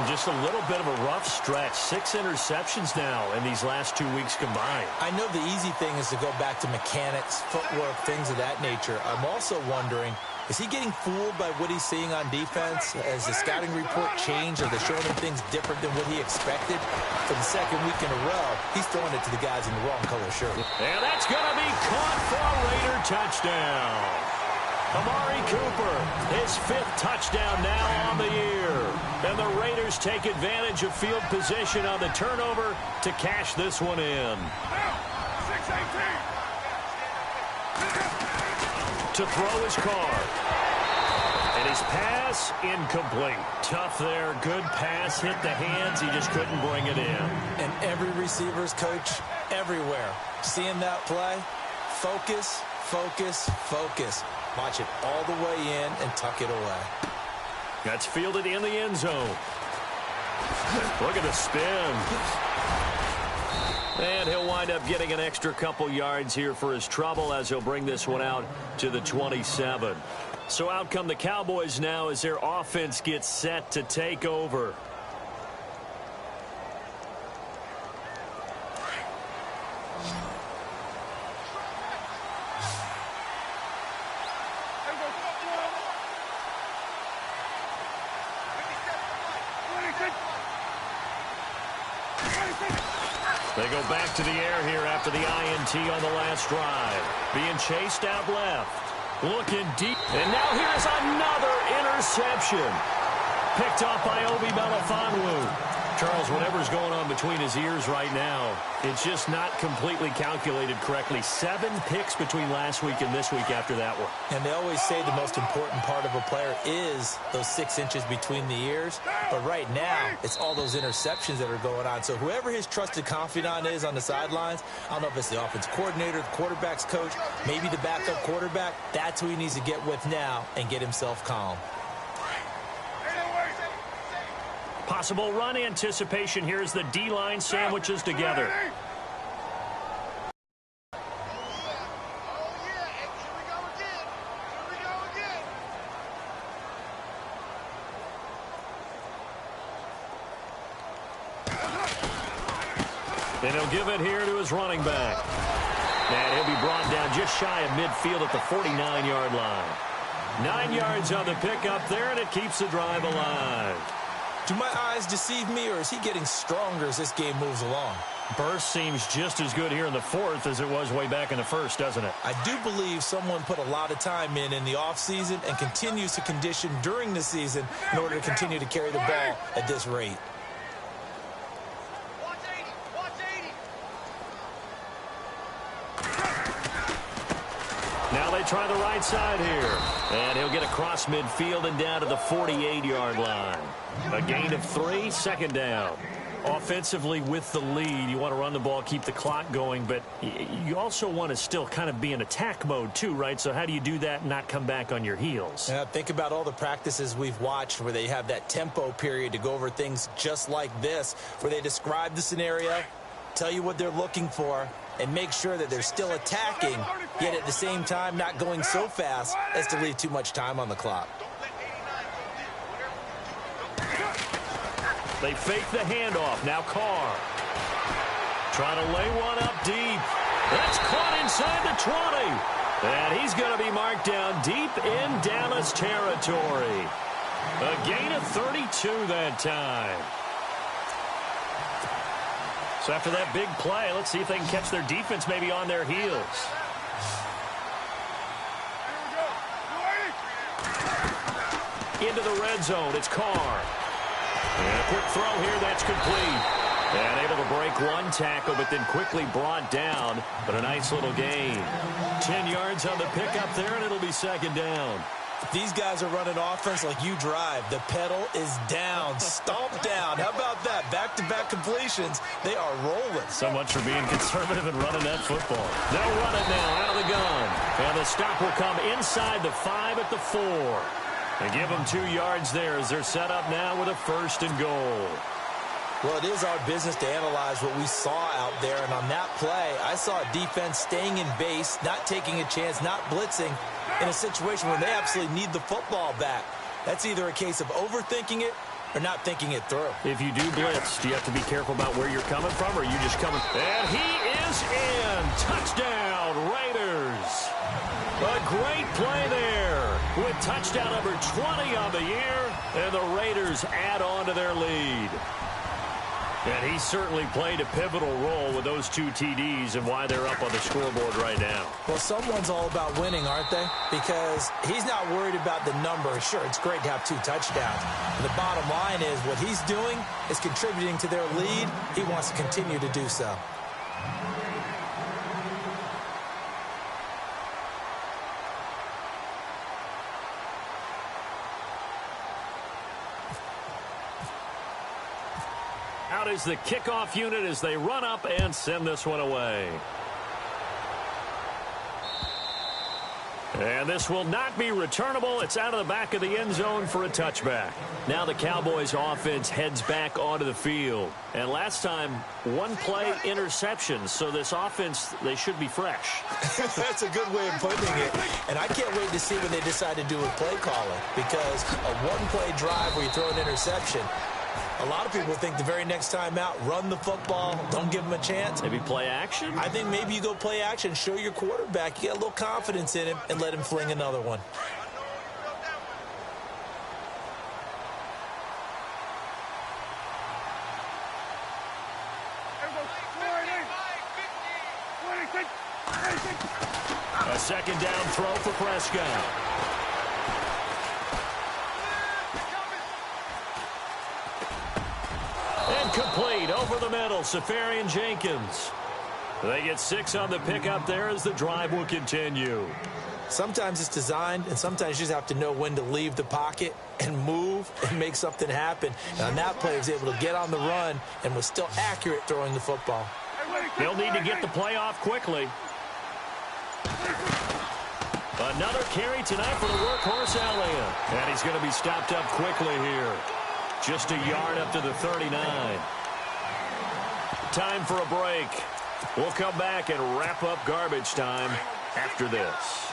Just a little bit of a rough stretch. 6 interceptions now in these last 2 weeks combined. I know the easy thing is to go back to mechanics, footwork, things of that nature. I'm also wondering, is he getting fooled by what he's seeing on defense? Has the scouting report changed? Are they showing him things different than what he expected? For the 2nd week in a row, he's throwing it to the guys in the wrong color shirt. And that's going to be caught for a Raider touchdown. Amari Cooper, his 5th touchdown now on the year. And the Raiders take advantage of field position on the turnover to cash this one in. To throw his Carr. And his pass incomplete. Tough there. Good pass. Hit the hands. He just couldn't bring it in. And every receiver's coach everywhere. Seeing that play, focus, focus, focus. Watch it all the way in and tuck it away. That's fielded in the end zone. Look at the spin. And he'll wind up getting an extra couple yards here for his trouble as he'll bring this one out to the 27. So out come the Cowboys now as their offense gets set to take over. They go back to the air here after the INT on the last drive. Being chased out left. Looking deep. And now here's another interception. Picked off by Obi Melifonwu. Charles, whatever's going on between his ears right now, it's just not completely calculated correctly. 7 picks between last week and this week after that one. And they always say the most important part of a player is those 6 inches between the ears. But right now, it's all those interceptions that are going on. So whoever his trusted confidant is on the sidelines, I don't know if it's the offense coordinator, the quarterback's coach, maybe the backup quarterback, that's who he needs to get with now and get himself calm. Possible run anticipation. Here's the D-line sandwiches together. And he'll give it here to his running back. And he'll be brought down just shy of midfield at the 49-yard line. 9 yards on the pickup there, and it keeps the drive alive. Do my eyes deceive me, or is he getting stronger as this game moves along? Burst seems just as good here in the 4th as it was way back in the 1st, doesn't it? I do believe someone put a lot of time in the offseason and continues to condition during the season in order to continue to carry the ball at this rate. Now they try the right side here. And he'll get across midfield and down to the 48-yard line. A gain of 3, second down. Offensively with the lead, you want to run the ball, keep the clock going, but you also want to still kind of be in attack mode too, right? So how do you do that and not come back on your heels? Yeah, think about all the practices we've watched where they have that tempo period to go over things just like this, where they describe the scenario, tell you what they're looking for, and make sure that they're still attacking, yet at the same time not going so fast as to leave too much time on the clock. They fake the handoff. Now Carr. Trying to lay one up deep. That's caught inside the 20. And he's going to be marked down deep in Dallas territory. A gain of 32 that time. So after that big play, let's see if they can catch their defense maybe on their heels. Into the red zone. It's Carr. And a quick throw here, that's complete. And able to break one tackle, but then quickly brought down. But a nice little gain. 10 yards on the pickup there, and it'll be second down. These guys are running offense like you drive. The pedal is down, stomped down. How about that? Back-to-back completions. They are rolling. So much for being conservative and running that football. They'll run it now out of the gun. And the stop will come inside the 5 at the 4. And give them 2 yards there as they're set up now with a 1st and goal. Well, it is our business to analyze what we saw out there. And on that play, I saw a defense staying in base, not taking a chance, not blitzing in a situation where they absolutely need the football back. That's either a case of overthinking it or not thinking it through. If you do blitz, do you have to be careful about where you're coming from, or are you just coming? And he is in. Touchdown, Raiders. A great play there with touchdown number 20 on the year, and the Raiders add on to their lead. And he certainly played a pivotal role with those 2 TDs and why they're up on the scoreboard right now. Well, someone's all about winning, aren't they? Because he's not worried about the number. Sure, it's great to have 2 touchdowns. And the bottom line is what he's doing is contributing to their lead. He wants to continue to do so. Out is the kickoff unit as they run up and send this one away. And this will not be returnable. It's out of the back of the end zone for a touchback. Now the Cowboys offense heads back onto the field. And last time, 1 play interception. So this offense, they should be fresh. That's a good way of putting it. And I can't wait to see when they decide to do a play calling. Because a 1-play drive where you throw an interception, a lot of people think the very next time out, run the football, don't give them a chance. Maybe play action? I think maybe you go play action, show your quarterback, you get a little confidence in him, and let him fling another one. A second down throw for Prescott. Incomplete over the middle. Safarian Jenkins. They get 6 on the pickup there as the drive will continue. Sometimes it's designed, and sometimes you just have to know when to leave the pocket and move and make something happen. And on that play, he was able to get on the run and was still accurate throwing the football. He'll need to get the play off quickly. Another carry tonight for the workhorse Elliott. And he's going to be stopped up quickly here. Just a yard up to the 39. Time for a break. We'll come back and wrap up garbage time after this.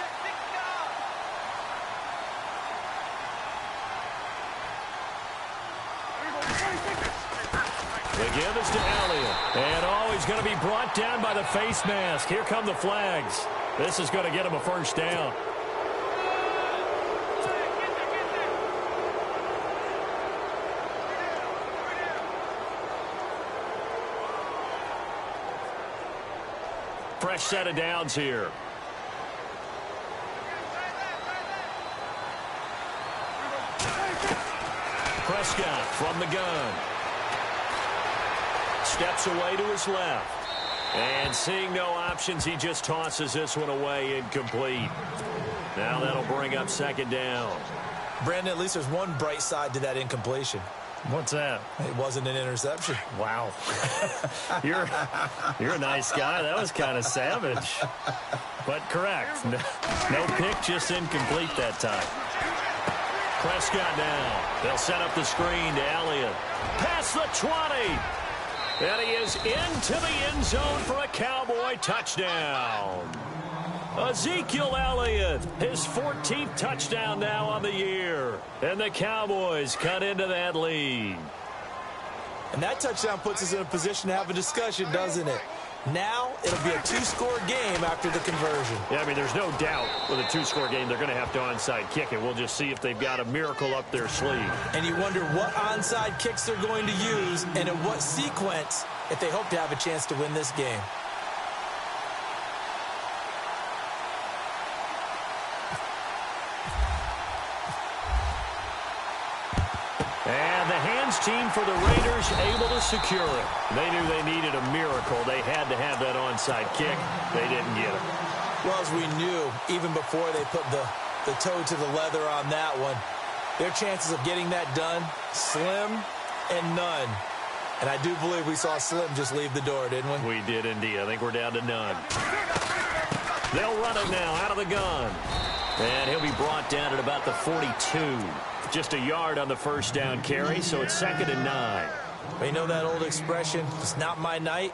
The give is to Elliott. And he's going to be brought down by the face mask. Here come the flags. This is going to get him a first down. Fresh set of downs here. Prescott from the gun. Steps away to his left. And seeing no options, he just tosses this one away incomplete. Now that'll bring up second down. Brandon, at least there's one bright side to that incompletion. What's that? It wasn't an interception. Wow. You're a nice guy. That was kind of savage. But correct. No pick, just incomplete that time. Prescott now. They'll set up the screen to Elliott. Past the 20. And he is into the end zone for a Cowboy touchdown. Ezekiel Elliott, his 14th touchdown now on the year. And the Cowboys cut into that lead. And that touchdown puts us in a position to have a discussion, doesn't it? Now it'll be a two-score game after the conversion. Yeah, I mean, there's no doubt with a two-score game they're going to have to onside kick it. We'll just see if they've got a miracle up their sleeve. And you wonder what onside kicks they're going to use and in what sequence if they hope to have a chance to win this game. And the hands team for the Raiders able to secure it. They knew they needed a miracle. They had to have that onside kick. They didn't get it. Well, as we knew, even before they put the toe to the leather on that one, their chances of getting that done, slim and none. And I do believe we saw Slim just leave the door, didn't we? We did indeed. I think we're down to none. They'll run it now out of the gun. And he'll be brought down at about the 42. Just a yard on the first down carry, so it's 2nd and 9. But you know that old expression, it's not my night?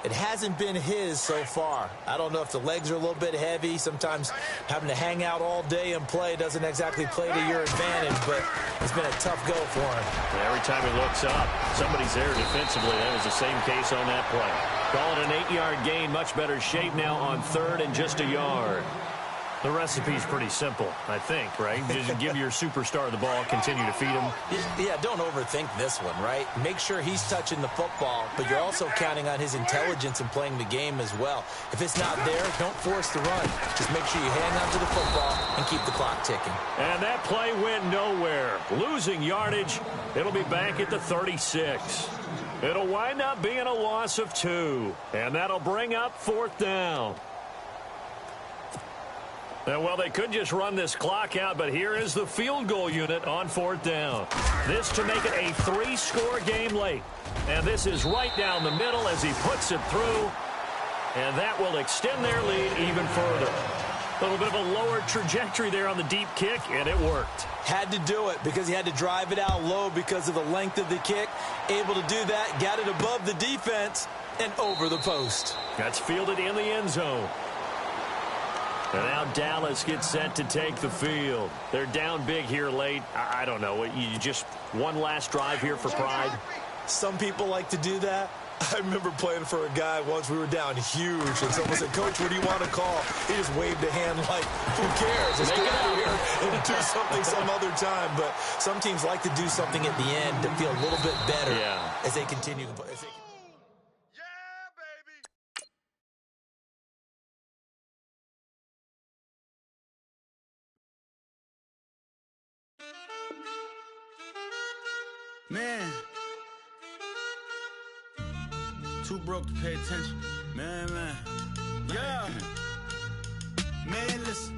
It hasn't been his so far. I don't know if the legs are a little bit heavy. Sometimes having to hang out all day and play doesn't exactly play to your advantage, but it's been a tough go for him. Every time he looks up, somebody's there defensively. That was the same case on that play. Call it an 8-yard gain, much better shape now on 3rd and just a yard. The recipe's pretty simple, I think, right? Just give your superstar the ball, continue to feed him. Yeah, don't overthink this one, right? Make sure he's touching the football, but you're also counting on his intelligence in playing the game as well. If it's not there, don't force the run. Just make sure you hang on to the football and keep the clock ticking. And that play went nowhere. Losing yardage, it'll be back at the 36. It'll wind up being a loss of 2, and that'll bring up 4th down. And, well, they could just run this clock out, but here is the field goal unit on 4th down. This to make it a 3-score game late. And this is right down the middle as he puts it through. And that will extend their lead even further. A little bit of a lower trajectory there on the deep kick, and it worked. Had to do it because he had to drive it out low because of the length of the kick. Able to do that, got it above the defense and over the post. That's fielded in the end zone. And now Dallas gets set to take the field. They're down big here late. I don't know. You just one last drive here for pride? Some people like to do that. I remember playing for a guy once. We were down huge, and someone said, "Coach, what do you want to call?" He just waved a hand like, who cares? Let's get out of here and do something some other time. But some teams like to do something at the end to feel a little bit better as they continue. Man, too broke to pay attention. Man. Yeah. Man, listen.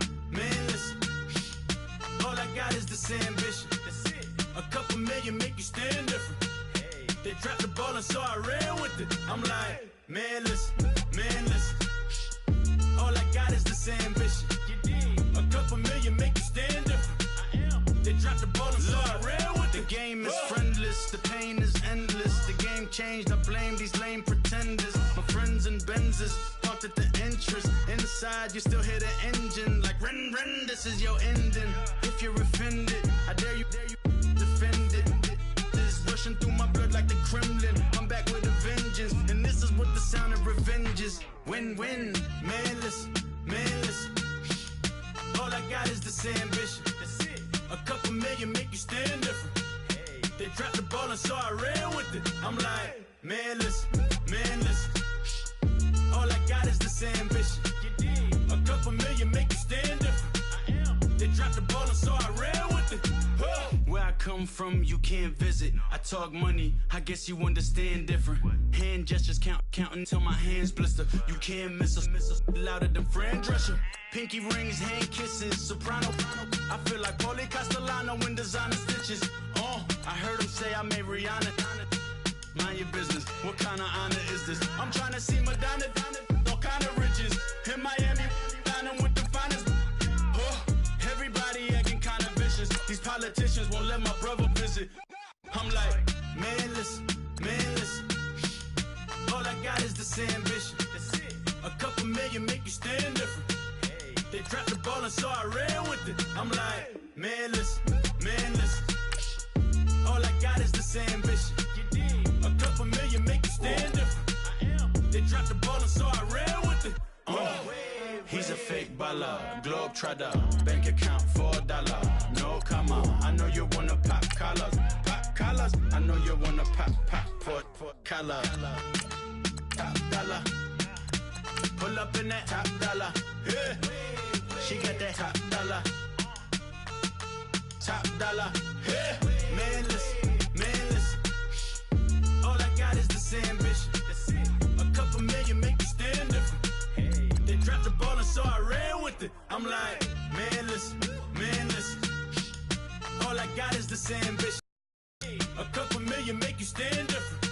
All I got is this ambition. That's it. A couple million make you stand different. Hey. They dropped the ball and so I ran with it. I'm like, man, listen. All I got is this ambition. A couple million make you stand different. They dropped the ball and so I ran with it. The game is friendless, the pain is endless. The game changed, I blame these lame pretenders. My friends and Benzes parked at the entrance. Inside, you still hear the engine. Like, ren, this is your ending. If you're offended, I dare you defend it. This is rushing through my blood like the Kremlin. I'm back with a vengeance, and this is what the sound of revenge is. Win-win, man, listen. All I got is this ambition. A couple million make you stand different. Hey. They dropped the ball and so I ran with it. I'm like, man, listen. All I got is this ambition. A couple million make you stand different. They dropped the ball and so I ran with it. Where I come come from, you can't visit. I talk money, I guess you understand different. Hand gestures counting till my hands blister. You can't miss us, louder than Fran Drescher. Pinky rings, hand kisses, soprano. I feel like Paulie Castellano in designer stitches. Oh, I heard him say I made Rihanna. Mind your business, what kind of honor is this? I'm trying to see Madonna, all kind of riches. In Miami, dining with the finest. Oh, everybody acting kind of vicious. These politicians won't let my brother visit. I'm like, man, listen. All I got is this ambition. A couple million make you stand different. They dropped the ball and so I ran with it. I'm like, man, listen. All I got is this ambition. A couple million make you stand different. They dropped the ball and so I ran with it. He's a fake baller, globe trotter, bank account $4, no comma. I know you wanna pop collars. I know you wanna pop collar. Top dollar, pull up in that top dollar. Yeah. She got that top dollar. Yeah. Man, listen. All I got is this ambition. A couple million make you stand different. They dropped the ball and so I ran with it. I'm like, man, listen. All I got is this ambition. A couple million make you stand different.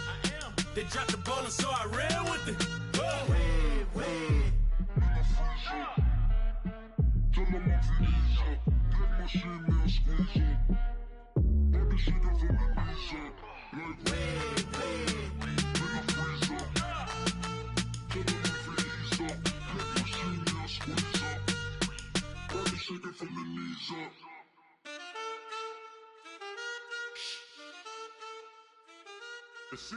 They dropped the ball and so I ran with it. That's it.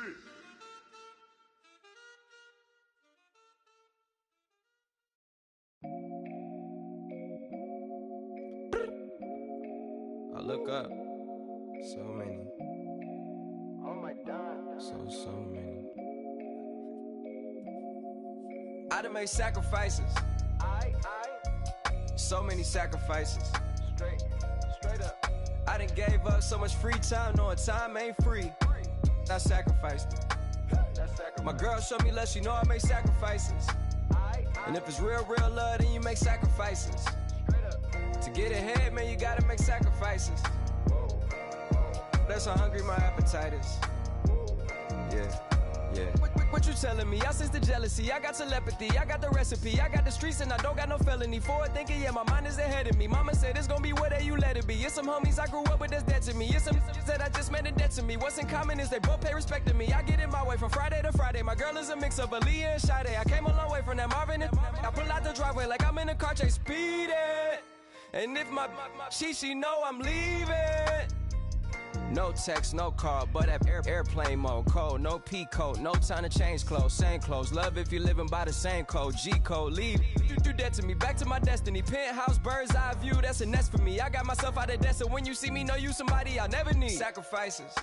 I look up, so many. Oh my God. So many. I done made sacrifices. So many sacrifices. Straight up. I done gave up so much free time, knowing time ain't free. I sacrificed it. My girl showed me love, she know I make sacrifices. And if it's real love, then you make sacrifices. To get ahead, man, you gotta make sacrifices. That's how hungry my appetite is. Yeah. What you telling me? I sense the jealousy, I got telepathy, I got the recipe, I got the streets and I don't got no felony. Forward thinking, yeah, my mind is ahead of me. Mama said it's gonna be whatever you let it be. It's some homies I grew up with that's dead to me. It's some that I just met in debt to me. What's in common is they both pay respect to me. I get in my way from Friday to Friday. My girl is a mix of Aaliyah and Sade. I came a long way from that Marvin and I pull out the driveway like I'm in a car chase speeding. And if my she know I'm leaving. No text, no call, but at airplane mode. Cold, no P code, no time to change clothes. Same clothes, love if you living by the same code. G code, leave. You do that to me, back to my destiny. Penthouse, bird's eye view, that's a nest for me. I got myself out of debt, so when you see me, know you somebody I'll never need. Sacrifices.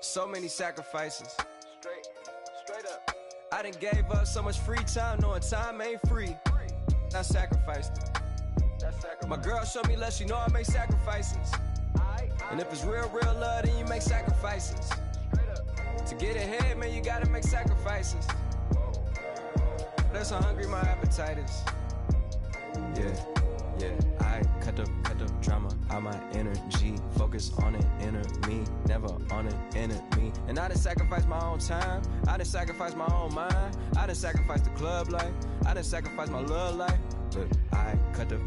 So many sacrifices. Straight up. I done gave up so much free time, knowing time ain't free. I sacrificed it. My girl showed me love, she know I make sacrifices. And if it's real love, then you make sacrifices. To get ahead, man, you gotta make sacrifices. That's how hungry my appetite is. Yeah. I cut the drama out my energy. Focus on an inner me, never on an enemy. And I done sacrificed my own time. I done sacrificed my own mind. I done sacrificed the club life. I done sacrificed my love life. But I cut the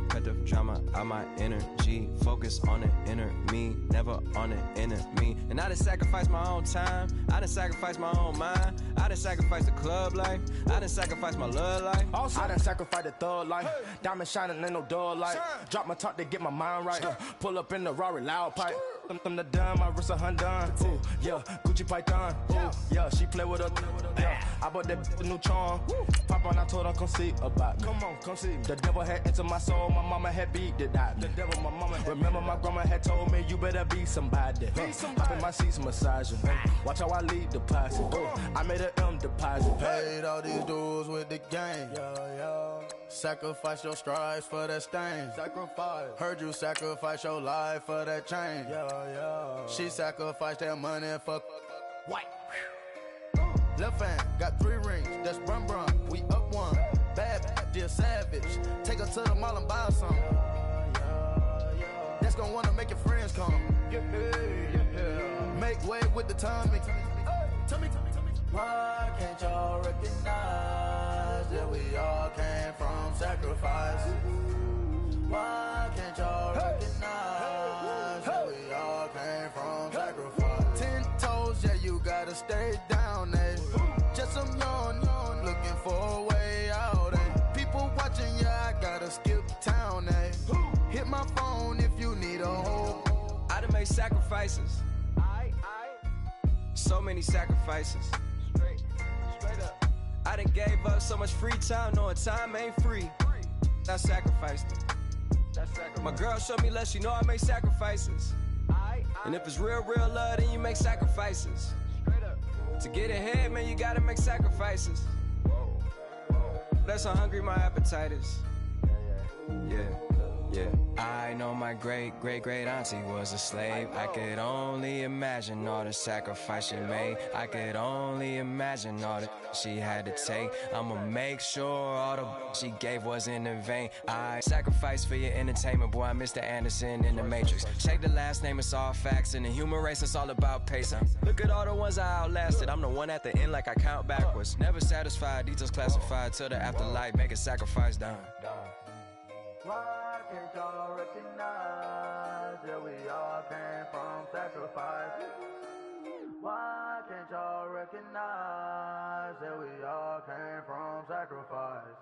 drama out my energy. Focus on the inner me, never on the enemy. And I done sacrificed my own time. I done sacrificed my own mind. I done sacrificed the club life. I done sacrificed my love life. Also, I done sacrificed the thug life. Diamond shining, ain't no dull light. Drop my top to get my mind right. Pull up in the Rari loud pipe. Them the dime, my wrist a Hyundai. Ooh, yeah, Gucci Python. Ooh, yeah, she play with her. Yeah, I bought that the new charm. Pop on, I told her come see about me. Come on, come see. The devil had entered my soul, my mama had beat it out. The devil, my mama. Remember my grandma had told me you better be somebody. Up in my seats massaging. Watch how I lead the posse. I made an M deposit. Paid all these dues with the game. Sacrifice your strides for that stain. Sacrifice. Heard you sacrifice your life for that change. She sacrificed that money for white. Left hand got 3 rings. That's brum brum. We up one. Bad, dear savage. Take her to the mall and buy some. That's gonna wanna make your friends come. Make way with the timing. Tell me. Why can't y'all recognize that we all came from sacrifice? Why can't y'all recognize that we all came from sacrifice? 10 toes, yeah, you gotta stay down, eh? Just some yawn, looking for a way out, eh? People watching, yeah, I gotta skip town, eh? Hit my phone if you need a hold. I done made sacrifices. So many sacrifices. Straight up. I done gave up so much free time, knowing time ain't free. I sacrificed it. My girl showed me love, she know I make sacrifices. And if it's real love, then you make sacrifices. To get ahead, man, you gotta make sacrifices. That's how hungry my appetite is. Yeah. I know my great auntie was a slave. I could only imagine all the sacrifice she made. I could only imagine all that she had to take. I'ma make sure all the she gave wasn't in vain. I sacrificed for your entertainment, boy. I'm Mr. Anderson in the Matrix. Check the last name, it's all facts. In the human race, it's all about pacing. Look at all the ones I outlasted. I'm the one at the end, like I count backwards. Never satisfied, details classified till the afterlife. Make a sacrifice down. Why can't y'all recognize that we all came from sacrifice? Why can't y'all recognize that we all came from sacrifice?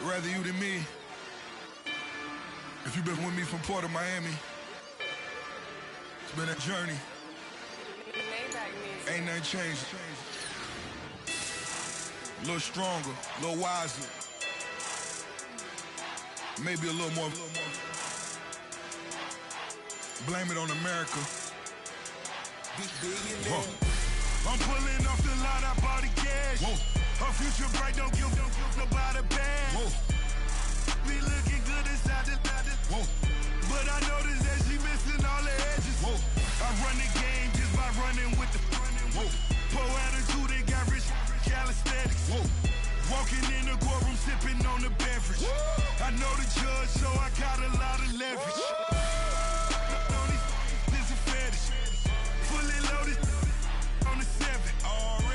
Rather you than me. If you've been with me from Port of Miami, it's been a journey. Ain't nothing changed. A little stronger, a little wiser. Maybe a little more. Blame it on America. I'm pulling off the line, I bought the cash. Whoa. Her future bright, don't give nobody bad. Whoa. Be looking good inside the. Whoa. But I noticed that she missing all the edges. Whoa. I run the game just by running with the. Whoa. Poor attitude, they got rich calisthenics. Whoa. Walking in the courtroom, sipping on the beverage. Woo! I know the judge, so I got a lot of leverage. This a fetish. Fully loaded on the 7.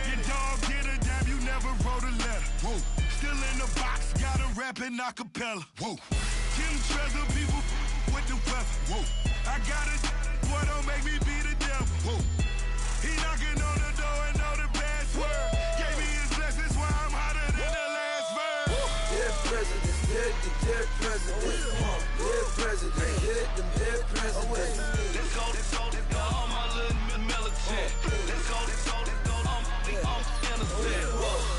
Your dog get a dime, you never wrote a letter. Whoa. Still in the box, got a rapping acapella. Whoa. Kim Treasure, people with the weather. Whoa. I got a boy, don't make me be the devil. Whoa. He knocking on the door and know the password. Gave me his blessings while I'm hotter than the last verse. Dear president, dear president, dear president, hit them, dear president. Let's go, all my little militant. Let's go, I'm innocent.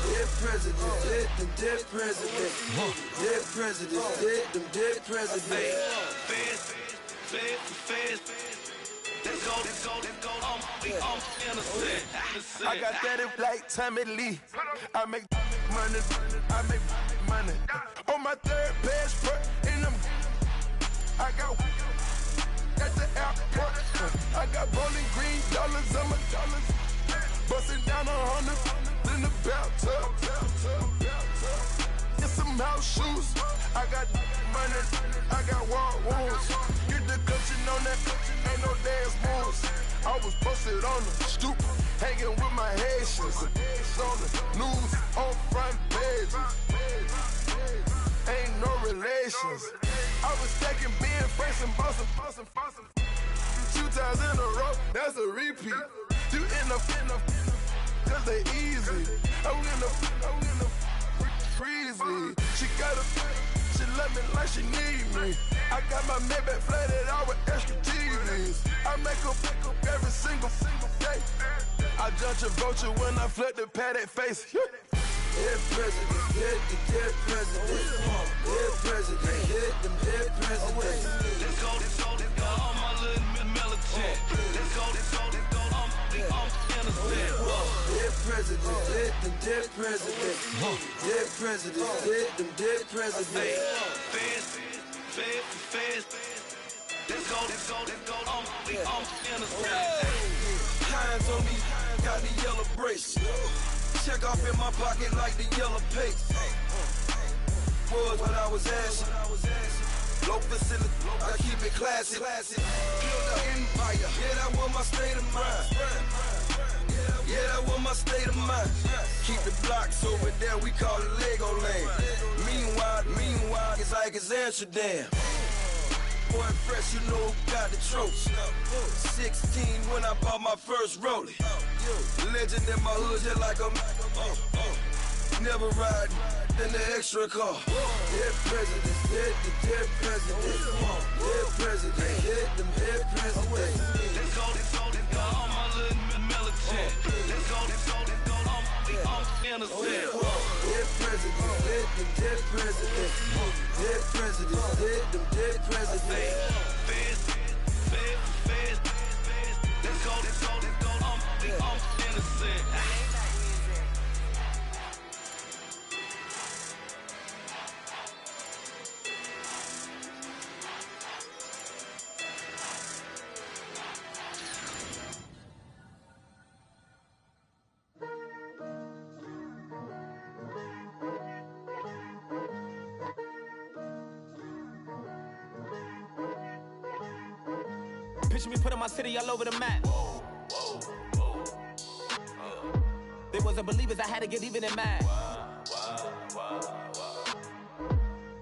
Dear president, hit them, dear president. Dear president, hit them, dear president. Feds. Let's go, I'm innocent. I got that in like Tommy Lee. I make money. On my 3rd passport in them. I got at the airport. I got bowling green dollars on my dollars. Busting down 100 in the bathtub. Get some house shoes. I got money. I got wild wounds. Get the coaching on that. Ain't no dance moves. I was posted on the stoop, hanging with my Haitians. On the news, on front pages. Ain't no relations. I was stacking being friends and bossing. 2 times in a row, that's a repeat. You end up, cause they easy. I'm in the crazy. She let me like she need me. I got my Maybach flooded out with extra cheese. I make up every single day. I judge a vulture when I flip the Paddock face. Dead president, hit the dead president. Dead president, hit them dead presidents. Let's go, all my little militant. Let's go, I'm innocent. Dead president, hit them dead presidents. Dead president, hit them dead presidents. Fast. Let's go, I'm innocent. Hands on me, got the yellow brace. Check off in my pocket like the yellow paste. Was what I was asking. Low facility, I keep it classy. Build an empire, yeah, that was my state of mind. Yeah, that was my state of mind. Keep the blocks over there, we call it Lego land. Meanwhile, it's like it's Amsterdam. Boy fresh, you know who got the tropes. 16 when I bought my first rollie. Legend in my hood, just like a never ride in the extra car. Dead presidents, hit the dead presidents. Dead president, hit them dead presidents. Let's go, all my little militant. Let's go, I'm innocent. Dead presidents, hit them dead presidents. Dead presidents, hit them dead presidents. Fast. Let's go, I'm innocent. Picture me putting my city all over the map. They wasn't believers, I had to get even and mad.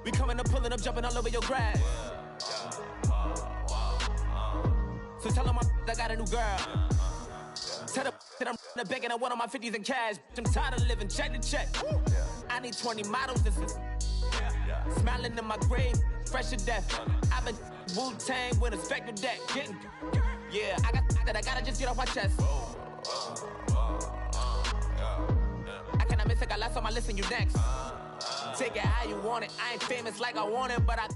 We coming up, pulling up, jumping all over your grass. So tell them I got a new girl. Tell them that I'm the back and I want on my 50s in cash. I'm tired of living check to check. I need 20 models, this is smiling in my grave, fresh to death. I've been Wu-Tang with a spectral deck. Yeah, I got that, I gotta just get off my chest. I cannot miss it, got last on my list and you next. Take it how you want it, I ain't famous like I want it, but I